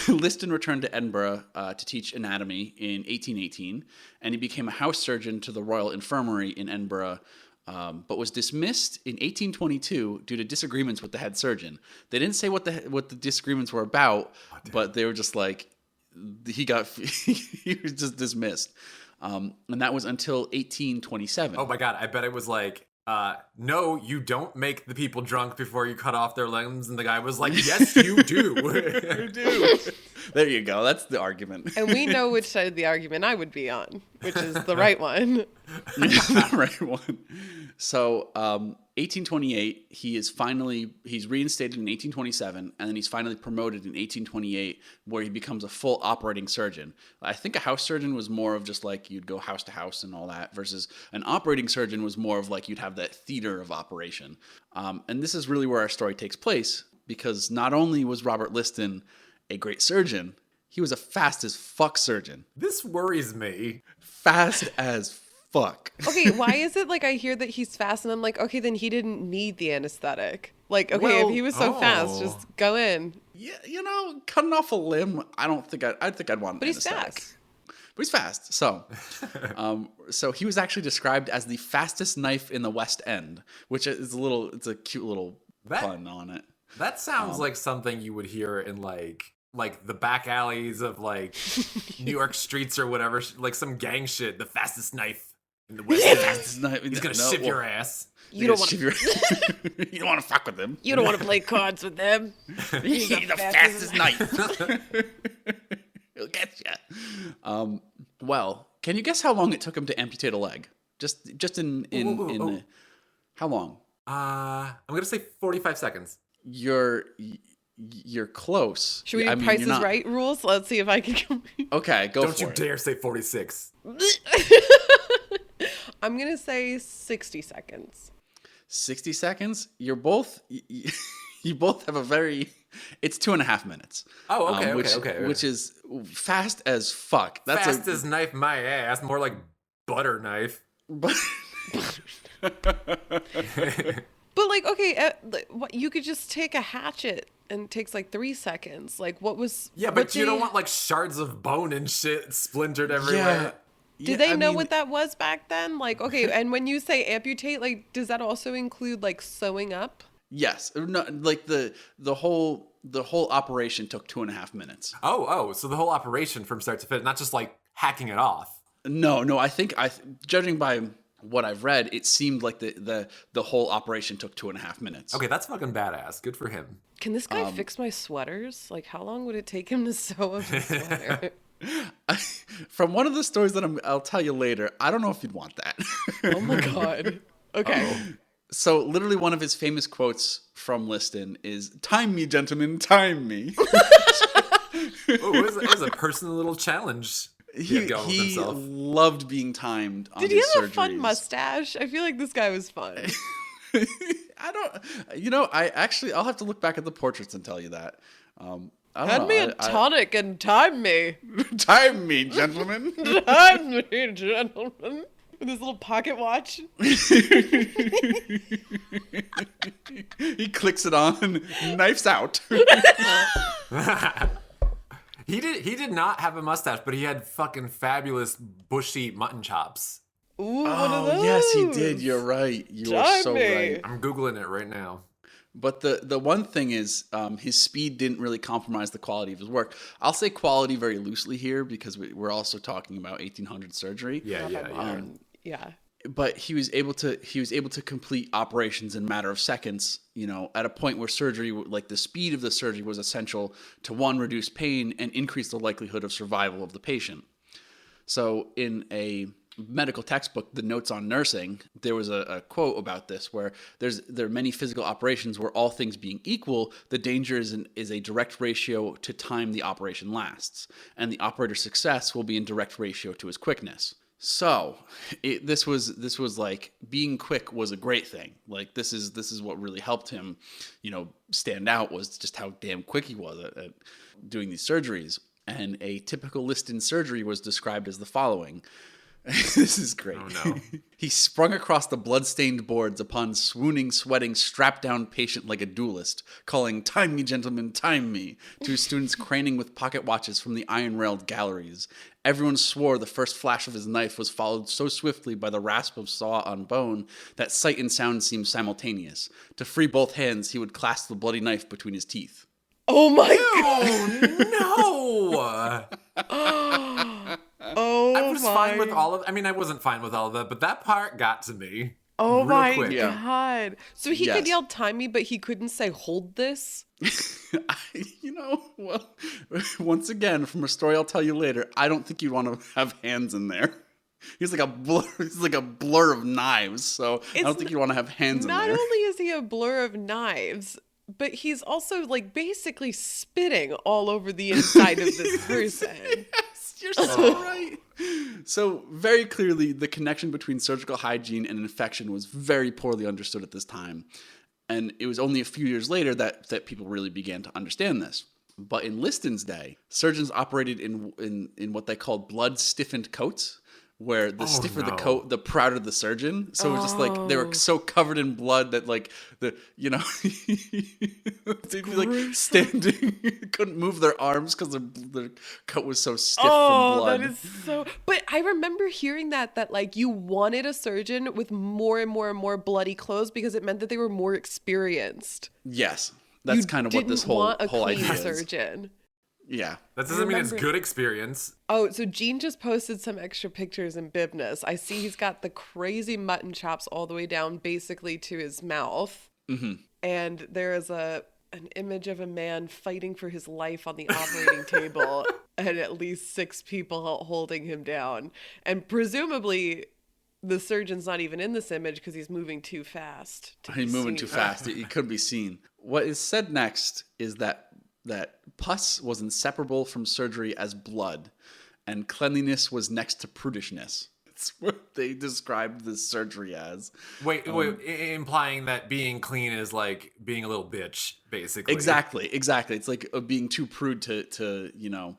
Liston returned to Edinburgh to teach anatomy in 1818, and he became a house surgeon to the Royal Infirmary in Edinburgh, but was dismissed in 1822 due to disagreements with the head surgeon. They didn't say what the disagreements were about, but they were just like, he was just dismissed. And that was until 1827. Oh my God, I bet it was like, no, you don't make the people drunk before you cut off their limbs. And the guy was like, yes, you do. You do. There you go. That's the argument. And we know which side of the argument I would be on, which is the right one. The right one. So, 1828, he's reinstated in 1827, and then he's finally promoted in 1828, where he becomes a full operating surgeon. I think a house surgeon was more of just like you'd go house to house and all that, versus an operating surgeon was more of like you'd have that theater of operation. And this is really where our story takes place, because not only was Robert Liston a great surgeon, he was a fast as fuck surgeon. This worries me. Fast as fuck. Okay, why is it like I hear that he's fast and I'm like, okay, then he didn't need the anesthetic. Like, okay, if he was so fast, just go in. Yeah, cutting off a limb, I think I'd want an But he's anesthetic. fast. But he's fast. So, so he was actually described as the fastest knife in the West End, which is it's a cute little pun on it. That sounds like something you would hear in like the back alleys of like New York streets or whatever, like some gang shit. The fastest knife in the West End. He's gonna ship your ass. You don't want you don't want to fuck with him. You don't want to play cards with him. He's the fastest knife. He'll get you. Well, can you guess how long it took him to amputate a leg? Just in how long? I'm gonna say 45 seconds. You're close. Should we do Price is Right rules? Let's see if I can come. Okay, go Don't for it. Don't you dare say 46. I'm going to say 60 seconds. 60 seconds? You both have a very... It's 2.5 minutes. Oh, okay, okay. Which is fast as fuck. That's fast as knife my ass. More like butter knife. But like, okay, you could just take a hatchet and it takes like 3 seconds. Like, what was... Yeah, but you don't want like shards of bone and shit splintered everywhere. Yeah. Did they know what that was back then? Like, okay, and when you say amputate, like, does that also include like sewing up? Yes. No, like the whole operation took 2.5 minutes. Oh, so the whole operation from start to finish, not just like hacking it off. No, I think judging by what I've read, it seemed like the whole operation took 2.5 minutes. Okay, that's fucking badass. Good for him. Can this guy fix my sweaters? Like, how long would it take him to sew up a sweater? From one of the stories that I'll tell you later, I don't know if you'd want that. Oh my God. Okay. So literally one of his famous quotes from Liston is, "Time me, gentlemen, time me." It was a personal little challenge. He loved being timed on Did his he have surgeries. a fun mustache? I feel like this guy was fun. I don't... I'll have to look back at the portraits and tell you that. Hand me a tonic and time me. Time me, gentlemen. Time me, gentlemen. With his little pocket watch. He clicks it on. Knife's out. He did not have a mustache, but he had fucking fabulous bushy mutton chops. Ooh, one of those. Yes, he did. You're right. You are so right. I'm Googling it right now. But the one thing is, his speed didn't really compromise the quality of his work. I'll say quality very loosely here because we're also talking about 1800 surgery. Yeah. But he was able to complete operations in a matter of seconds. At a point where surgery, like the speed of the surgery, was essential to one, reduce pain and increase the likelihood of survival of the patient. So in a medical textbook, The Notes on Nursing, there was a quote about this where there are many physical operations where, all things being equal, the danger is a direct ratio to time the operation lasts, and the operator's success will be in direct ratio to his quickness. So this was like, being quick was a great thing. Like this is what really helped him, stand out, was just how damn quick he was at doing these surgeries. And a typical Liston surgery was described as the following. This is great. Oh, no. He sprung across the blood-stained boards upon swooning, sweating, strapped-down patient like a duelist, calling, "Time me, gentlemen, time me," to his students craning with pocket watches from the iron-railed galleries. Everyone swore the first flash of his knife was followed so swiftly by the rasp of saw on bone that sight and sound seemed simultaneous. To free both hands, he would clasp the bloody knife between his teeth. Oh my God! No! I was fine with all of. I mean, I wasn't fine with all of that, but that part got to me. Oh my quick. God! So he could yell "time me," but he couldn't say "hold this." Well, once again, from a story I'll tell you later, I don't think you'd want to have hands in there. He's like a blur. He's like a blur of knives. So I don't think you'd want to have hands in there. Not only is he a blur of knives, but he's also like basically spitting all over the inside of this person. Yes, you're so right. So very clearly, the connection between surgical hygiene and infection was very poorly understood at this time. And it was only a few years later that people really began to understand this. But in Liston's day, surgeons operated in what they called blood-stiffened coats, where the stiffer the coat, the prouder the surgeon. So it was just like they were so covered in blood that like they'd be like standing, couldn't move their arms because their coat was so stiff from blood. That is so. But I remember hearing that like you wanted a surgeon with more and more and more bloody clothes because it meant that they were more experienced. Yes, that's kind of what this whole idea is. Surgeon. Yeah. That doesn't mean it's good experience. Oh, so Gene just posted some extra pictures in Bibness. I see he's got the crazy mutton chops all the way down basically to his mouth. Mm-hmm. And there is an image of a man fighting for his life on the operating table and at least 6 people holding him down. And presumably the surgeon's not even in this image because he's moving too fast. He's moving too fast. He couldn't be seen. What is said next is that pus was inseparable from surgery as blood, and cleanliness was next to prudishness. That's what they described this surgery as. Wait, implying that being clean is like being a little bitch, basically. Exactly. It's like being too prude to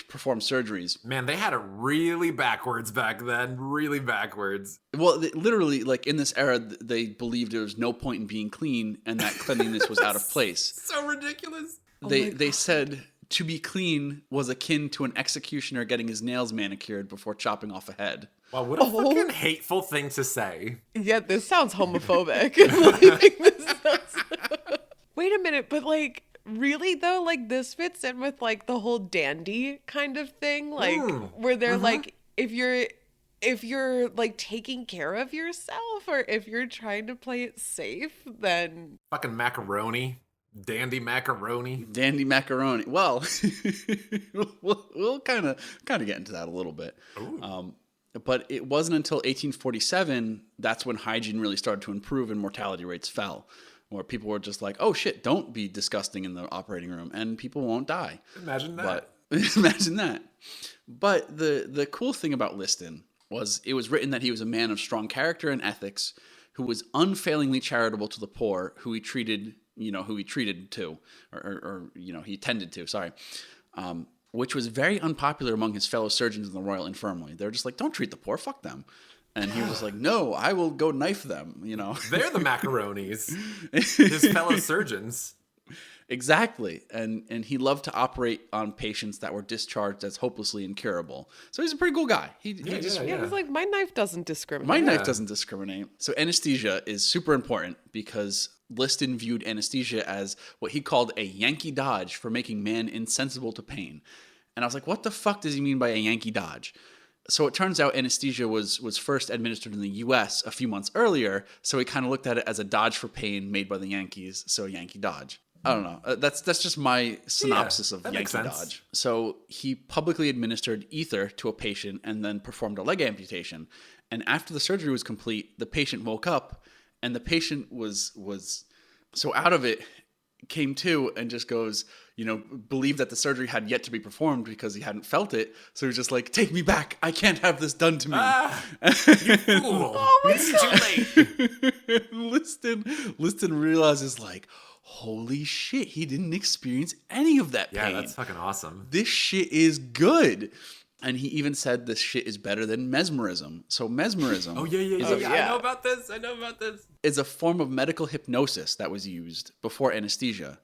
perform surgeries. Man, they had it really backwards back then. Really backwards. Well, literally, like in this era, they believed there was no point in being clean and that cleanliness was out of place. So ridiculous. They said to be clean was akin to an executioner getting his nails manicured before chopping off a head. Wow, what a fucking hateful thing to say. Yeah, this sounds homophobic. Wait a minute, but like, really though, like this fits in with like the whole dandy kind of thing, like where they're like, if you're like taking care of yourself or if you're trying to play it safe, then fucking macaroni. Dandy macaroni. Well, we'll kind of get into that a little bit. But it wasn't until 1847 that's when hygiene really started to improve and mortality rates fell, where people were just like, "Oh shit, don't be disgusting in the operating room, and people won't die." Imagine that. Imagine that. But the cool thing about Liston was it was written that he was a man of strong character and ethics, who was unfailingly charitable to the poor, who he tended to, which was very unpopular among his fellow surgeons in the Royal Infirmary. They're just like, don't treat the poor, fuck them. And he was just like, no, I will go knife them, They're the macaronis, his fellow surgeons. Exactly. And he loved to operate on patients that were discharged as hopelessly incurable. So he's a pretty cool guy. He's like, my knife doesn't discriminate. My knife doesn't discriminate. So anesthesia is super important because Liston viewed anesthesia as what he called a Yankee dodge for making man insensible to pain. And I was like, what the fuck does he mean by a Yankee dodge? So it turns out anesthesia was first administered in the U.S. a few months earlier, so he kind of looked at it as a dodge for pain made by the Yankees, so Yankee dodge. I don't know. That's just my synopsis of Yankee dodge. So he publicly administered ether to a patient and then performed a leg amputation. And after the surgery was complete, the patient woke up, and the patient was so out of it, came to and just goes, believed that the surgery had yet to be performed because he hadn't felt it. So he was just like, take me back. I can't have this done to me. You fool. Oh, it's too late. Liston realizes like, holy shit, he didn't experience any of that pain. Yeah, that's fucking awesome. This shit is good. And he even said this shit is better than mesmerism. So mesmerism. I know about this. Is a form of medical hypnosis that was used before anesthesia.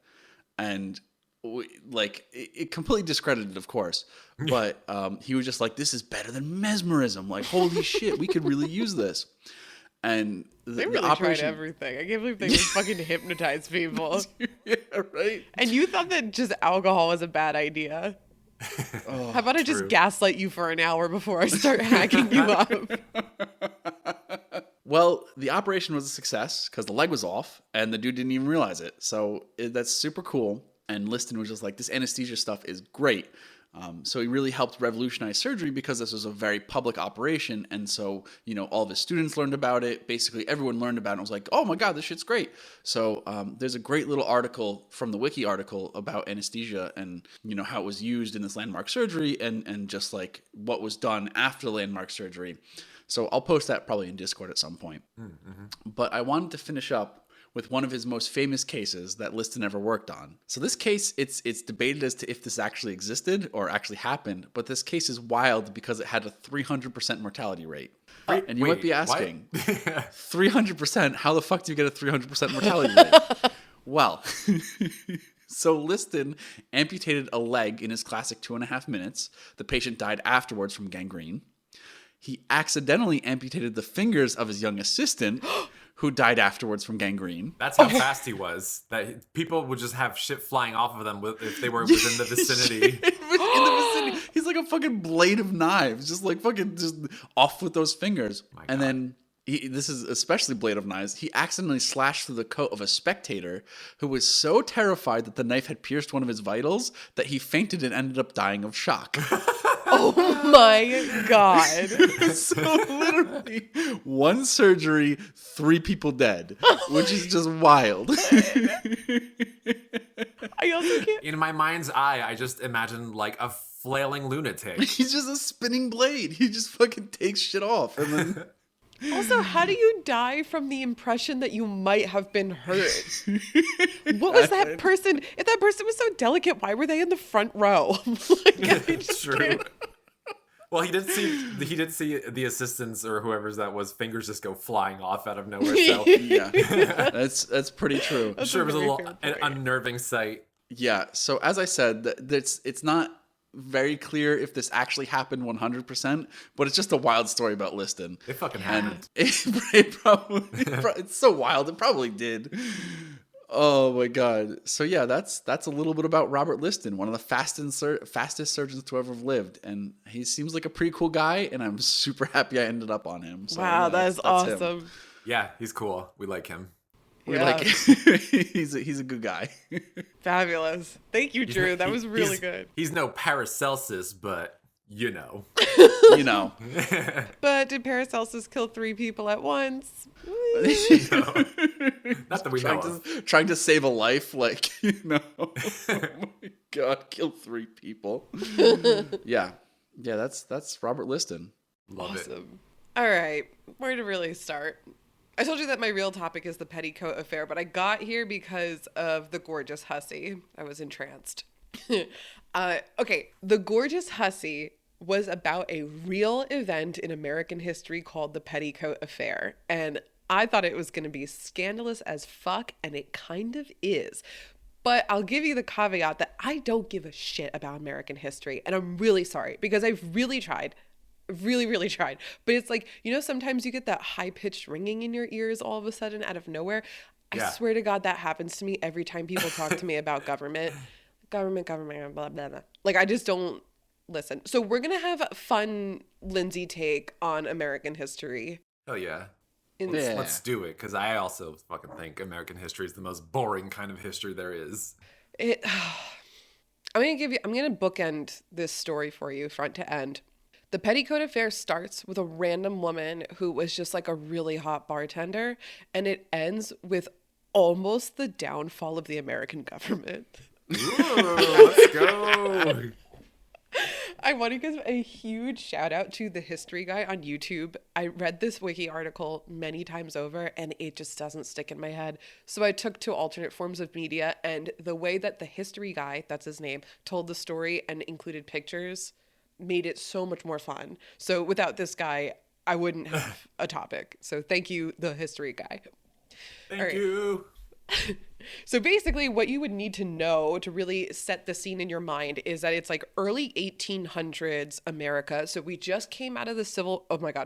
And it completely discredited, of course. But he was just like, this is better than mesmerism. Like, holy shit, we could really use this. And they really tried everything. I can't believe they would fucking hypnotize people. Yeah, right. And you thought that just alcohol was a bad idea. Oh, how about I just gaslight you for an hour before I start hacking you up? Well, the operation was a success because the leg was off and the dude didn't even realize it. So that's super cool. And Liston was just like, this anesthesia stuff is great. So he really helped revolutionize surgery because this was a very public operation. And so, all of his students learned about it. Basically, everyone learned about it and was like, oh my God, this shit's great. So there's a great little article from the Wiki article about anesthesia and, how it was used in this landmark surgery and just like what was done after the landmark surgery. So I'll post that probably in Discord at some point. Mm-hmm. But I wanted to finish up with one of his most famous cases that Liston ever worked on. So this case, it's debated as to if this actually existed or actually happened, but this case is wild because it had a 300% mortality rate. And you might be asking, 300%? How the fuck do you get a 300% mortality rate? Well, so Liston amputated a leg in his classic 2.5 minutes. The patient died afterwards from gangrene. He accidentally amputated the fingers of his young assistant, who died afterwards from gangrene. That's how fast he was. That people would just have shit flying off of them if they were within the vicinity. In the vicinity. He's like a fucking blade of knives, just like fucking just off with those fingers. And then this is especially blade of knives. He accidentally slashed through the coat of a spectator who was so terrified that the knife had pierced one of his vitals that he fainted and ended up dying of shock. Oh my God. So literally, one surgery, 3 people dead, which is just wild. I also can't. In my mind's eye, I just imagine like a flailing lunatic. He's just a spinning blade. He just fucking takes shit off. And then... Also, how do you die from the impression that you might have been hurt? What was that person? If that person was so delicate, why were they in the front row? It's true. Well, he did see the assistants or whoever's that was fingers just go flying off out of nowhere. So yeah, that's pretty true. I'm sure it was a little unnerving sight. Yeah. So as I said, it's not very clear if this actually happened 100%, but it's just a wild story about Liston. It fucking happened. It's so wild. It probably did. Oh my God. So yeah, that's a little bit about Robert Liston, one of the fastest surgeons to ever have lived. And he seems like a pretty cool guy, and I'm super happy I ended up on him. So, wow, that's awesome. Him. Yeah, he's cool. We like him. He's a good guy. Fabulous. Thank you, Drew. That was really good. He's no Paracelsus, but you know. But did Paracelsus kill 3 people at once? No. Not that we know of. Trying to save a life, Oh my God, kill 3 people. Yeah, that's Robert Liston. Love it. All right, where to really start? I told you that my real topic is the petticoat affair, but I got here because of the Gorgeous Hussy. I was entranced. Okay, the Gorgeous Hussy was about a real event in American history called the Petticoat Affair. And I thought it was going to be scandalous as fuck, and it kind of is. But I'll give you the caveat that I don't give a shit about American history. And I'm really sorry because I've really tried. Really, really tried. But it's like, sometimes you get that high-pitched ringing in your ears all of a sudden out of nowhere. Yeah. I swear to God, that happens to me every time people talk to me about government, blah, blah, blah. Like, I just don't listen. So we're going to have a fun Lindsay take on American history. Oh, yeah. Yeah. Let's do it, because I also fucking think American history is the most boring kind of history there is. I'm going to bookend this story for you front to end. The Petticoat Affair starts with a random woman who was just like a really hot bartender, and it ends with almost the downfall of the American government. Ooh, let's go. I want to give a huge shout out to the history guy on YouTube. I read this wiki article many times over and it just doesn't stick in my head. So I took to alternate forms of media, and the way that the history guy, that's his name, told the story and included pictures made it so much more fun. So without this guy, I wouldn't have a topic. So thank you, the history guy. Thank you. So basically what you would need to know to really set the scene in your mind is that it's like early 1800s America. So we just came out of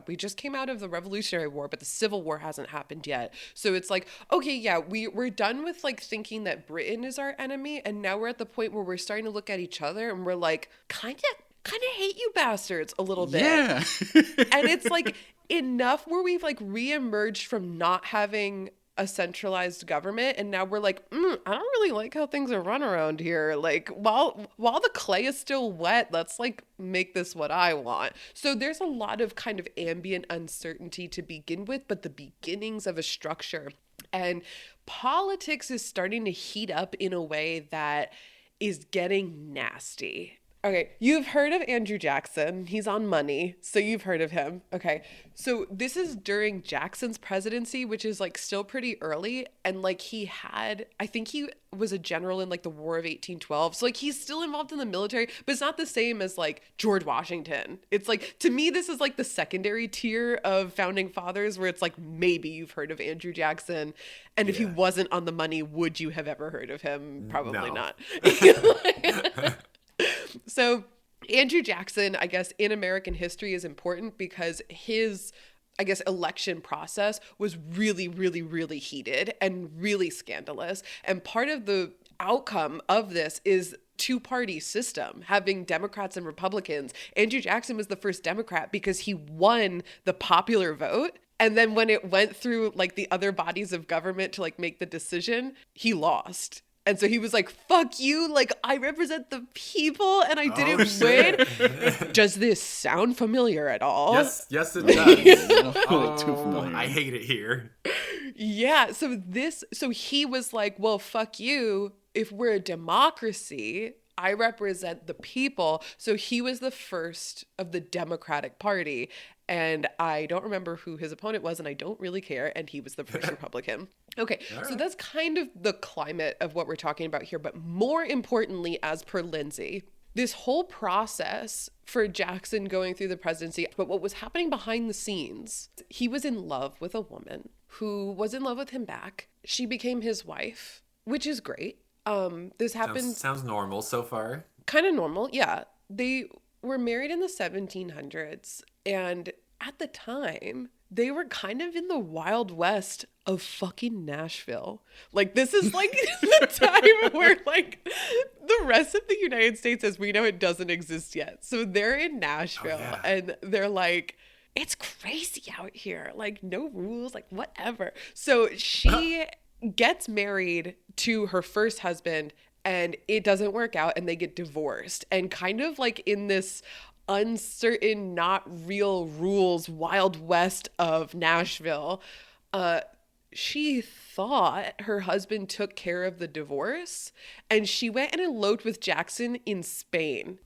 we just came out of the Revolutionary War, but the Civil War hasn't happened yet. So it's like, okay, yeah, we're done with like thinking that Britain is our enemy. And now we're at the point where we're starting to look at each other and we're like, kind of hate you bastards a little bit. Yeah. And it's like enough where we've like reemerged from not having a centralized government, and now we're like, I don't really like how things are run around here. Like, while the clay is still wet, let's like make this what I want. So there's a lot of kind of ambient uncertainty to begin with, but the beginnings of a structure. And politics is starting to heat up in a way that is getting nasty. Okay, you've heard of Andrew Jackson. He's on Money, so you've heard of him. Okay, so this is during Jackson's presidency, which is like still pretty early. And like I think he was a general in like the War of 1812. So like he's still involved in the military, but it's not the same as like George Washington. It's like, to me, this is like the secondary tier of founding fathers where it's like, maybe you've heard of Andrew Jackson. And if he wasn't on the Money, would you have ever heard of him? Probably not. So Andrew Jackson, I guess, in American history is important because his, I guess, election process was really, really, really heated and really scandalous. And part of the outcome of this is two-party system, having Democrats and Republicans. Andrew Jackson was the first Democrat because he won the popular vote. And then when it went through like the other bodies of government to like make the decision, he lost. And so he was like, fuck you, like, I represent the people and I didn't win. Does this sound familiar at all? Yes, it does. Too familiar. I hate it here. Yeah, so he was like, well, fuck you. If we're a democracy, I represent the people. So he was the first of the Democratic Party. And I don't remember who his opponent was, and I don't really care. And he was the first Republican. Okay, so that's kind of the climate of what we're talking about here. But more importantly, as per Lindsay, this whole process for Jackson going through the presidency, but what was happening behind the scenes, he was in love with a woman who was in love with him back. She became his wife, which is great. This happened. Sounds normal so far. Kind of normal, yeah. They were married in the 1700s, and at the time, they were kind of in the Wild West of fucking Nashville. Like, this is like the time where like the rest of the United States as we know it doesn't exist yet. So they're in Nashville and they're like, it's crazy out here. Like, no rules, like whatever. So she gets married to her first husband and it doesn't work out and they get divorced. And kind of like in this uncertain, not real rules, Wild West of Nashville, she thought her husband took care of the divorce and she went and eloped with Jackson in Spain.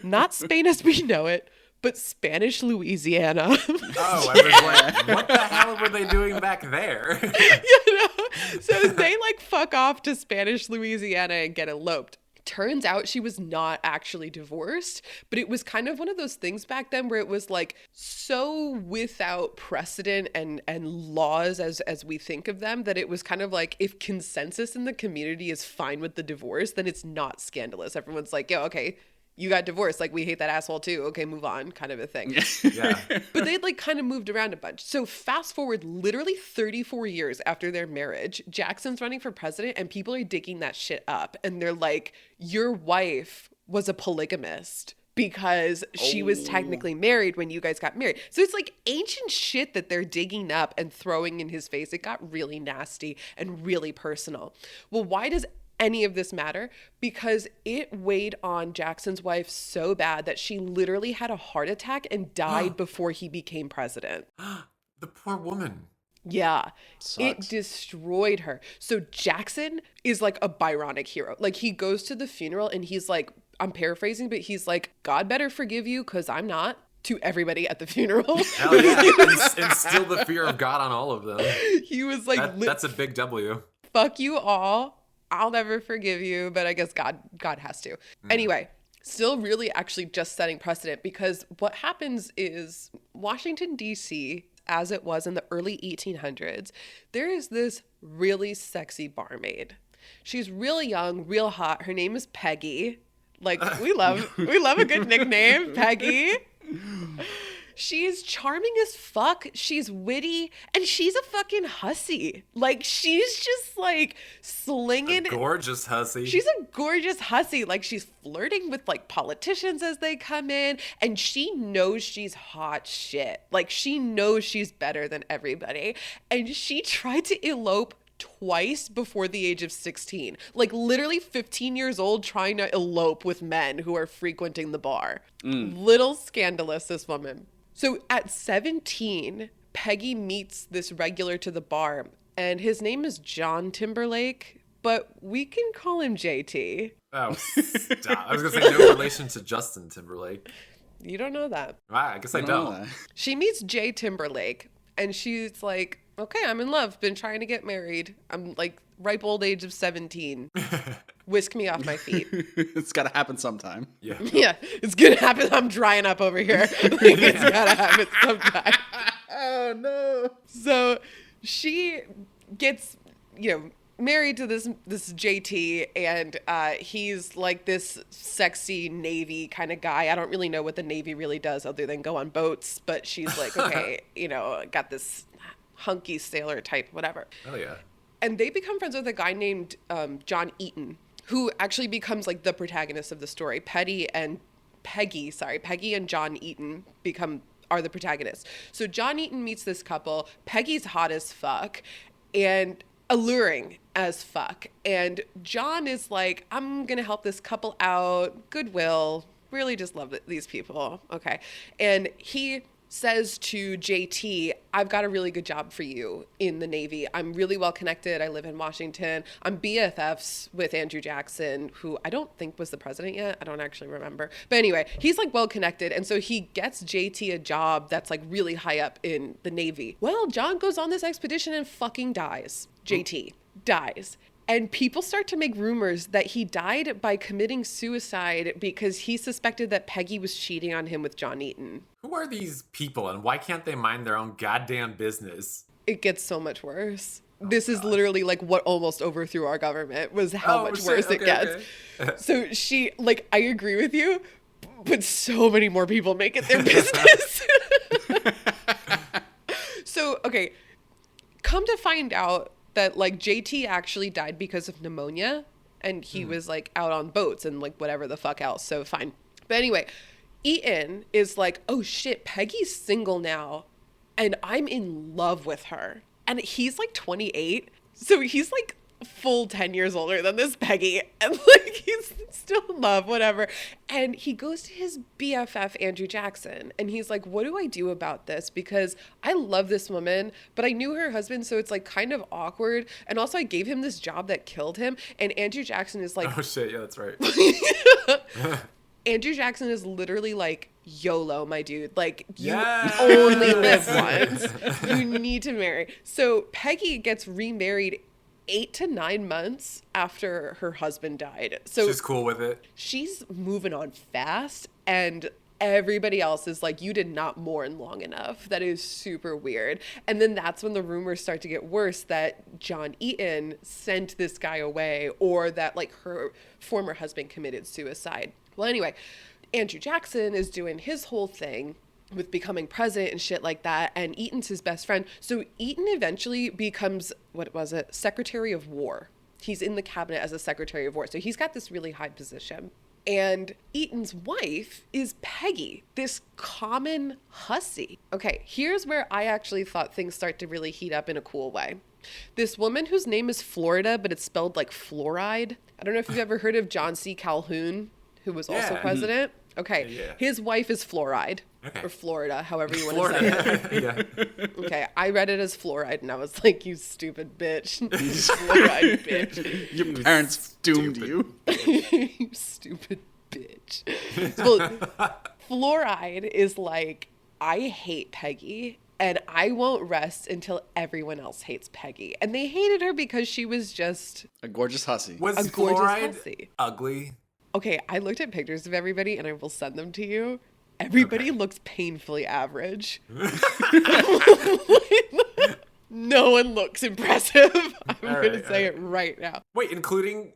Not Spain as we know it, but Spanish Louisiana. Oh, I was like, what the hell were they doing back there? You know? So they like fuck off to Spanish Louisiana and get eloped. Turns out she was not actually divorced, but it was kind of one of those things back then where it was like so without precedent and laws as we think of them that it was kind of like if consensus in the community is fine with the divorce, then it's not scandalous. Everyone's like, yeah, okay, you got divorced. Like, we hate that asshole too. Okay, move on, kind of a thing. Yeah. But they'd like kind of moved around a bunch. So fast forward literally 34 years after their marriage, Jackson's running for president and people are digging that shit up. And they're like, your wife was a polygamist because she was technically married when you guys got married. So it's like ancient shit that they're digging up and throwing in his face. It got really nasty and really personal. Well, why does any of this matter? Because it weighed on Jackson's wife so bad that she literally had a heart attack and died before he became president. The poor woman. Yeah, Sucks. it destroyed her. So Jackson is like a Byronic hero. Like, he goes to the funeral and he's like, I'm paraphrasing, but he's like, God better forgive you because I'm not, to everybody at the funeral. Hell yeah. Instill the fear of God on all of them. He was like, that's a big W. fuck you all. I'll never forgive you, but I guess God has to. Anyway, still really actually just setting precedent, because what happens is Washington, D.C., as it was in the early 1800s, there is this really sexy barmaid. She's really young, real hot. Her name is Peggy. Like, we love a good nickname, Peggy. She's charming as fuck. She's witty, and she's a fucking hussy. Like, she's just like slinging. A gorgeous hussy. She's a gorgeous hussy. Like, she's flirting with like politicians as they come in, and she knows she's hot shit. Like, she knows she's better than everybody. And she tried to elope twice before the age of 16. Like, literally 15 years old, trying to elope with men who are frequenting the bar. Little scandalous, this woman. So at 17, Peggy meets this regular to the bar, and his name is John Timberlake, but we can call him JT. Oh, stop. I was going to say no relation to Justin Timberlake. You don't know that. I guess I don't. She meets Jay Timberlake, and she's like, okay, I'm in love. Been trying to get married. I'm like ripe old age of 17. Whisk me off my feet. It's got to happen sometime. Yeah. Yeah, it's going to happen. I'm drying up over here. Like, it's got to happen sometime. Oh, no. So she gets, married to this JT, and he's like this sexy Navy kind of guy. I don't really know what the Navy really does other than go on boats, but she's like, okay, got this hunky sailor type, whatever. Oh, yeah. And they become friends with a guy named John Eaton, who actually becomes like the protagonist of the story. Peggy and John Eaton are the protagonists. So John Eaton meets this couple. Peggy's hot as fuck and alluring as fuck. And John is like, I'm going to help this couple out. Goodwill. Really just love these people. Okay. And he says to JT, I've got a really good job for you in the Navy. I'm really well connected. I live in Washington. I'm BFFs with Andrew Jackson, who I don't think was the president yet. I don't actually remember. But anyway, he's like well connected. And so he gets JT a job that's like really high up in the Navy. Well, John goes on this expedition and fucking dies. JT dies. And people start to make rumors that he died by committing suicide because he suspected that Peggy was cheating on him with John Eaton. Who are these people, and why can't they mind their own goddamn business? It gets so much worse. This is literally like what almost overthrew our government, was how much worse it gets. Okay. So she, like, I agree with you, but so many more people make it their business. So, okay, come to find out that like JT actually died because of pneumonia, and he was like out on boats and like whatever the fuck else. So fine. But anyway, Eaton is like, oh shit, Peggy's single now and I'm in love with her. And he's like 28. So he's like full 10 years older than this Peggy. And like he's still in love, whatever. And he goes to his BFF, Andrew Jackson. And he's like, what do I do about this? Because I love this woman, but I knew her husband. So it's like kind of awkward. And also I gave him this job that killed him. And Andrew Jackson is like, oh shit, yeah, that's right. Andrew Jackson is literally like, YOLO, my dude. Like, you only live once. You need to marry. So Peggy gets remarried 8 to 9 months after her husband died. So she's cool with it. She's moving on fast, and everybody else is like, you did not mourn long enough. That is super weird. And then that's when the rumors start to get worse that John Eaton sent this guy away, or that like her former husband committed suicide. Well, anyway, Andrew Jackson is doing his whole thing with becoming president and shit like that, and Eaton's his best friend. So Eaton eventually becomes, Secretary of War. He's in the cabinet as a Secretary of War. So he's got this really high position. And Eaton's wife is Peggy, this common hussy. Okay, here's where I actually thought things start to really heat up in a cool way. This woman whose name is Florida, but it's spelled like fluoride. I don't know if you've ever heard of John C. Calhoun, who was also president. Okay, his wife is Fluoride, or Florida, however you want to say it. Okay, I read it as Fluoride, and I was like, you stupid bitch. Fluoride bitch. Your parents doomed you. You stupid bitch. Well, Fluoride is like, I hate Peggy, and I won't rest until everyone else hates Peggy. And they hated her because she was just... a gorgeous hussy. Was a gorgeous Fluoride hussy. Ugly? Okay, I looked at pictures of everybody, and I will send them to you. Everybody looks painfully average. No one looks impressive. I'm going to say it right now. Wait, including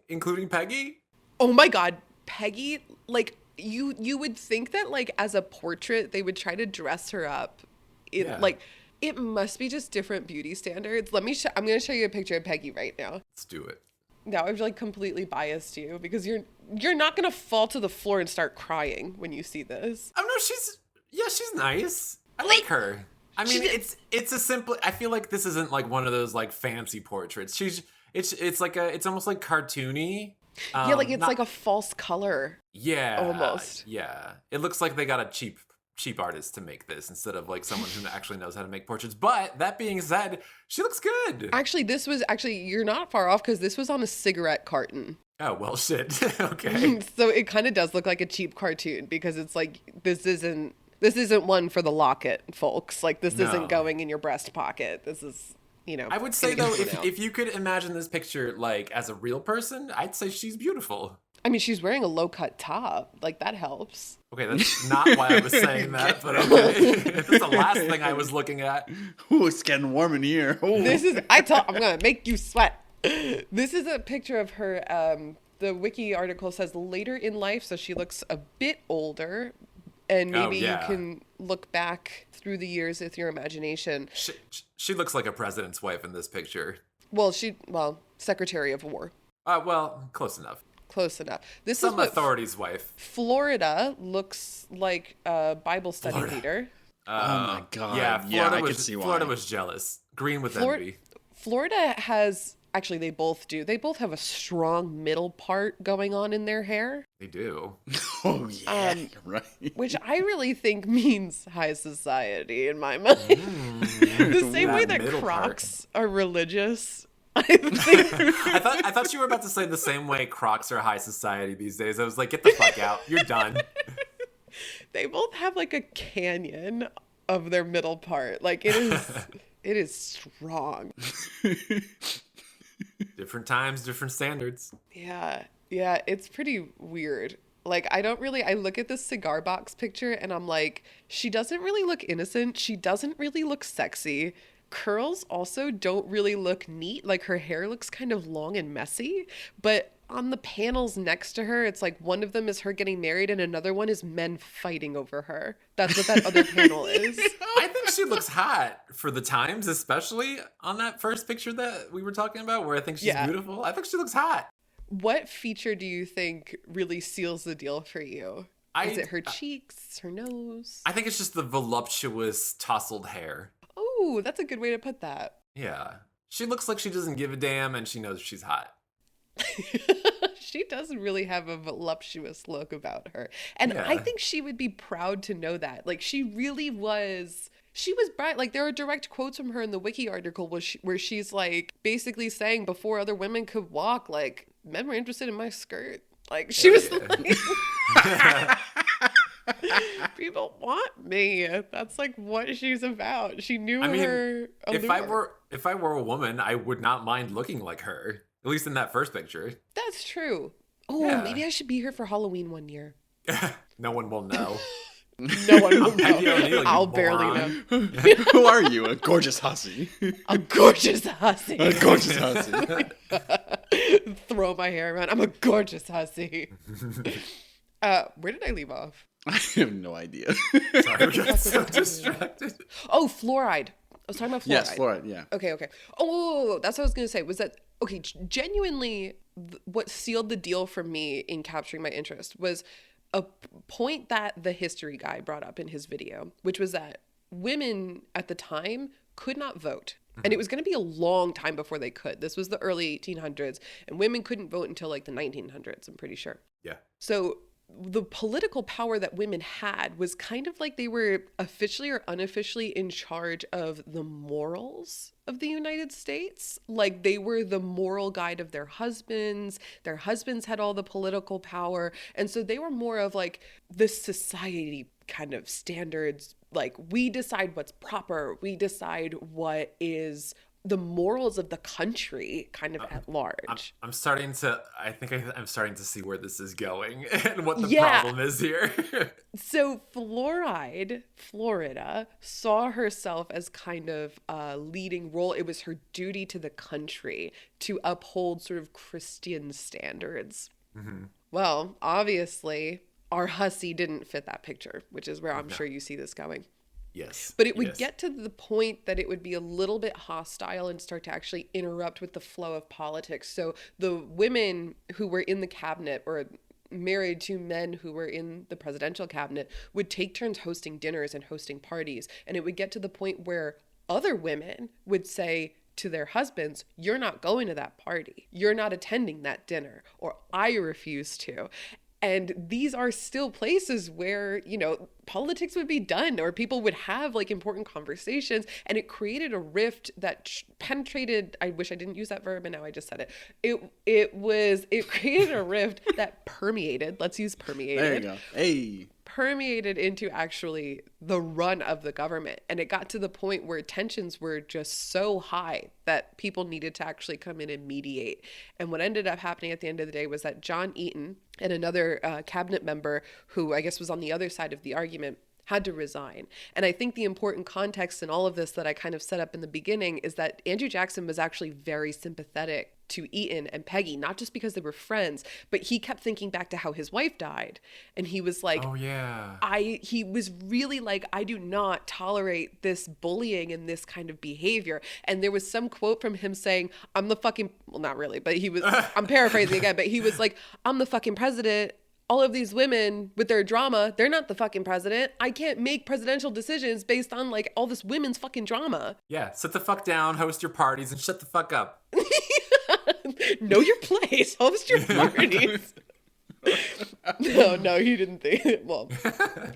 Peggy? Oh my God, Peggy, like, you would think that, like, as a portrait, they would try to dress her up. Like, it must be just different beauty standards. I'm going to show you a picture of Peggy right now. Let's do it. Now I've like completely biased you because you're not gonna fall to the floor and start crying when you see this. Oh no, she's nice. I like her. I mean, it's a simple. I feel like this isn't like one of those like fancy portraits. It's almost like cartoony. Yeah, like it's like a false color. Yeah, almost. Yeah, it looks like they got a cheap artist to make this instead of like someone who actually knows how to make portraits. But that being said, she looks good. Actually, you're not far off because this was on a cigarette carton. Oh, well, shit. Okay. So it kind of does look like a cheap cartoon because it's like, this isn't one for the locket, folks. Like, this isn't going in your breast pocket. This is, I would say, though, if you could imagine this picture, like, as a real person, I'd say she's beautiful. I mean, she's wearing a low-cut top. Like, that helps. Okay, that's not why I was saying that, but okay. That's the last thing I was looking at. Ooh, it's getting warm in here. Ooh. I'm going to make you sweat. This is a picture of her. The wiki article says later in life, so she looks a bit older. And maybe you can look back through the years with your imagination. She looks like a president's wife in this picture. Well, Secretary of War. Well, close enough. Close enough. This Some is what authority's wife. Florida looks like a Bible study leader. Oh my God. Yeah, I could see why. Florida was jealous. Green with envy. Florida has... Actually, they both do. They both have a strong middle part going on in their hair. They do. Oh, yeah, right. Which I really think means high society in my mind. The same way that Crocs are religious. I thought you were about to say the same way Crocs are high society these days. I was like, get the fuck out. You're done. They both have like a canyon of their middle part. Like it is strong. Different times, different standards. Yeah, it's pretty weird. Like, I look at this cigar box picture and I'm like, she doesn't really look innocent. She doesn't really look sexy. Curls also don't really look neat. Like, her hair looks kind of long and messy. But on the panels next to her, it's like one of them is her getting married and another one is men fighting over her. That's what that other panel is. I think she looks hot for the times, especially on that first picture that we were talking about where I think she's beautiful. I think she looks hot. What feature do you think really seals the deal for you? Is it her cheeks, her nose? I think it's just the voluptuous tousled hair. Oh, that's a good way to put that. Yeah. She looks like she doesn't give a damn and she knows she's hot. She does really have a voluptuous look about her. And I think she would be proud to know that. Like, she was bright. Like, there are direct quotes from her in the wiki article where she's like basically saying before other women could walk, like, men were interested in my skirt. Like, she was like, people want me. That's like what she's about. She knew her allure. If I were a woman, I would not mind looking like her. At least in that first picture. That's true. Oh, maybe I should be here for Halloween one year. No one will know. No one will know. Peggy O'Neal, I'll barely know. Who are you? A gorgeous hussy. A gorgeous hussy. A gorgeous hussy. Throw my hair around. I'm a gorgeous hussy. Where did I leave off? I have no idea. Sorry, we got so distracted. Oh, fluoride. I was talking about fluoride. Yes, fluoride, yeah. Okay. Oh, that's what I was going to say. Was that, okay, genuinely, what sealed the deal for me in capturing my interest was a point that the history guy brought up in his video, which was that women at the time could not vote. And it was going to be a long time before they could. This was the early 1800s, and women couldn't vote until like the 1900s, I'm pretty sure. Yeah. So the political power that women had was kind of like they were officially or unofficially in charge of the morals of the United States. Like they were the moral guide of their husbands. Their husbands had all the political power. And so they were more of like the society kind of standards. Like we decide what's proper. We decide what is the morals of the country kind of at large. I'm starting to see where this is going and what the problem is here. So Florida saw herself as kind of a leading role. It was her duty to the country to uphold sort of Christian standards. Mm-hmm. Well, obviously our hussy didn't fit that picture, which is where I'm sure you see this going. Yes. But it would get to the point that it would be a little bit hostile and start to actually interrupt with the flow of politics. So the women who were in the cabinet or married to men who were in the presidential cabinet would take turns hosting dinners and hosting parties. And it would get to the point where other women would say to their husbands, you're not going to that party. You're not attending that dinner, or I refuse to. And these are still places where, you know, politics would be done or people would have like important conversations. And it created a rift that penetrated. I wish I didn't use that verb and now I just said it. It created a rift that permeated. Let's use permeated. There you go. Hey. Permeated into actually the run of the government. And it got to the point where tensions were just so high that people needed to actually come in and mediate. And what ended up happening at the end of the day was that John Eaton and another cabinet member who I guess was on the other side of the argument had to resign. And I think the important context in all of this that I kind of set up in the beginning is that Andrew Jackson was actually very sympathetic to Eaton and Peggy, not just because they were friends, but he kept thinking back to how his wife died. And he was like, oh yeah, he was really like, I do not tolerate this bullying and this kind of behavior. And there was some quote from him saying, I'm the fucking, well, not really, but he was, I'm paraphrasing again, but he was like, I'm the fucking president. All of these women with their drama, they're not the fucking president. I can't make presidential decisions based on like all this women's fucking drama. Yeah, sit the fuck down, host your parties, and shut the fuck up. Know your place, host your parties. No, he didn't think. Well,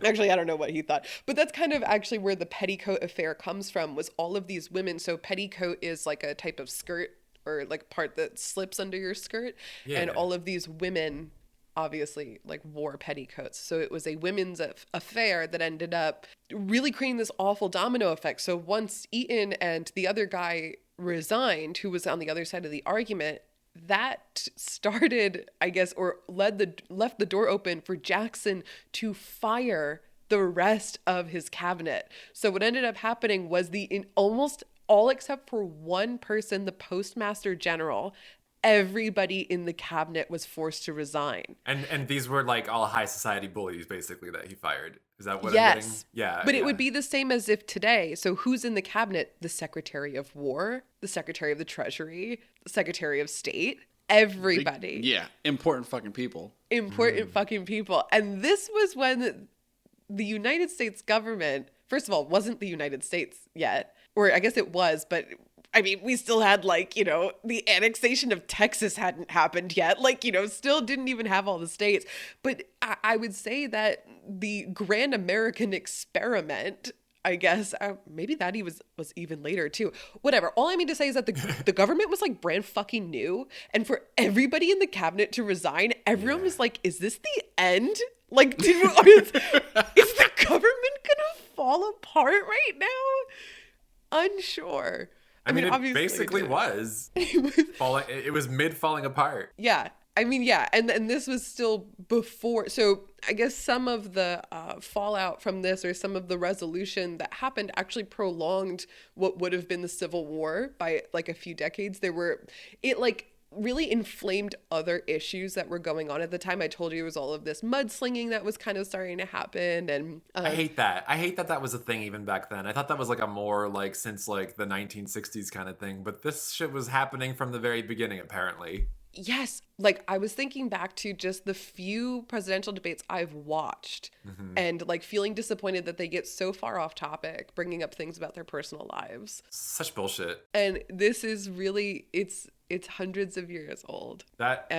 actually, I don't know what he thought. But that's kind of actually where the petticoat affair comes from, was all of these women. So petticoat is like a type of skirt or like part that slips under your skirt. Yeah. And all of these women obviously like wore petticoats. So it was a women's affair that ended up really creating this awful domino effect. So once Eaton and the other guy resigned, who was on the other side of the argument, that started, I guess, or left the door open for Jackson to fire the rest of his cabinet. So what ended up happening was in almost all except for one person, the postmaster general, everybody in the cabinet was forced to resign. And these were like all high society bullies basically that he fired. Is that what yes. I'm getting? Yeah. But it would be the same as if today. So who's in the cabinet? The Secretary of War, the Secretary of the Treasury, the Secretary of State, everybody. Yeah. Important fucking people. Fucking people. And this was when the United States government, first of all, wasn't the United States yet. Or I guess it was, but I mean, we still had like, you know, the annexation of Texas hadn't happened yet. Like, you know, still didn't even have all the states. But I would say that the grand American experiment, I guess, maybe that he was even later too. Whatever. All I mean to say is that the government was like brand fucking new. And for everybody in the cabinet to resign, everyone was like, is this the end? Like, is the government gonna fall apart right now? Unsure. I mean, it basically was. It was mid falling apart. Yeah. I mean, yeah. And this was still before. So I guess some of the fallout from this, or some of the resolution that happened, actually prolonged what would have been the Civil War by like a few decades. really inflamed other issues that were going on at the time. I told you there was all of this mudslinging that was kind of starting to happen. And I hate that. I hate that that was a thing even back then. I thought that was like a more like since like the 1960s kind of thing. But this shit was happening from the very beginning, apparently. Yes. Like I was thinking back to just the few presidential debates I've watched and like feeling disappointed that they get so far off topic, bringing up things about their personal lives. Such bullshit. And this is really, it's hundreds of years old. That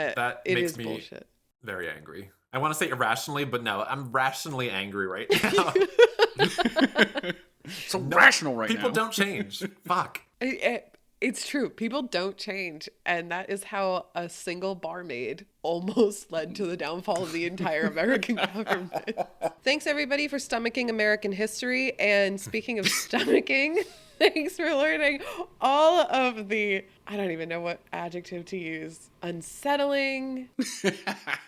makes me bullshit. Very angry. I want to say irrationally, but no, I'm rationally angry right now. So rational right now. People don't change. Fuck. It's true. People don't change. And that is how a single barmaid almost led to the downfall of the entire American government. Thanks, everybody, for stomaching American history. And speaking of stomaching, thanks for learning all of the, I don't even know what adjective to use. Unsettling.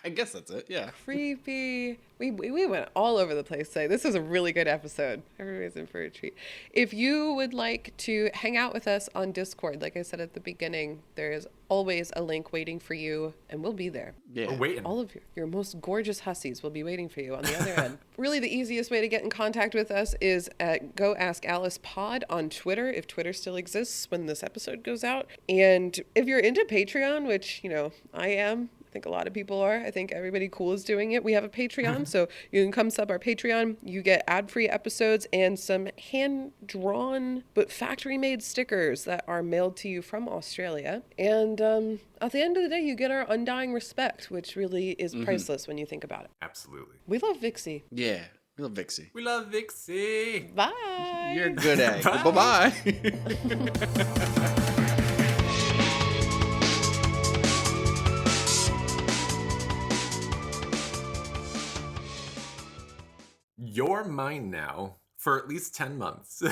I guess that's it. Yeah. Creepy. We went all over the place today. This was a really good episode. Everybody's in for a treat. If you would like to hang out with us on Discord, like I said at the beginning, there is always a link waiting for you, and we'll be there. Yeah. We're waiting. All of your most gorgeous hussies will be waiting for you on the other end. Really, the easiest way to get in contact with us is at Go Ask Alice Pod on Twitter, if Twitter still exists when this episode goes out. And if you're into Patreon, which, you know, I am. I think a lot of people are. I think everybody cool is doing it. We have a Patreon, so you can come sub our Patreon. You get ad-free episodes and some hand-drawn but factory-made stickers that are mailed to you from Australia. And at the end of the day, you get our undying respect, which really is priceless when you think about it. Absolutely. We love Vixie. Yeah. We love Vixie. We love Vixie. Bye. You're a good egg. Bye-bye. You're mine now for at least 10 months.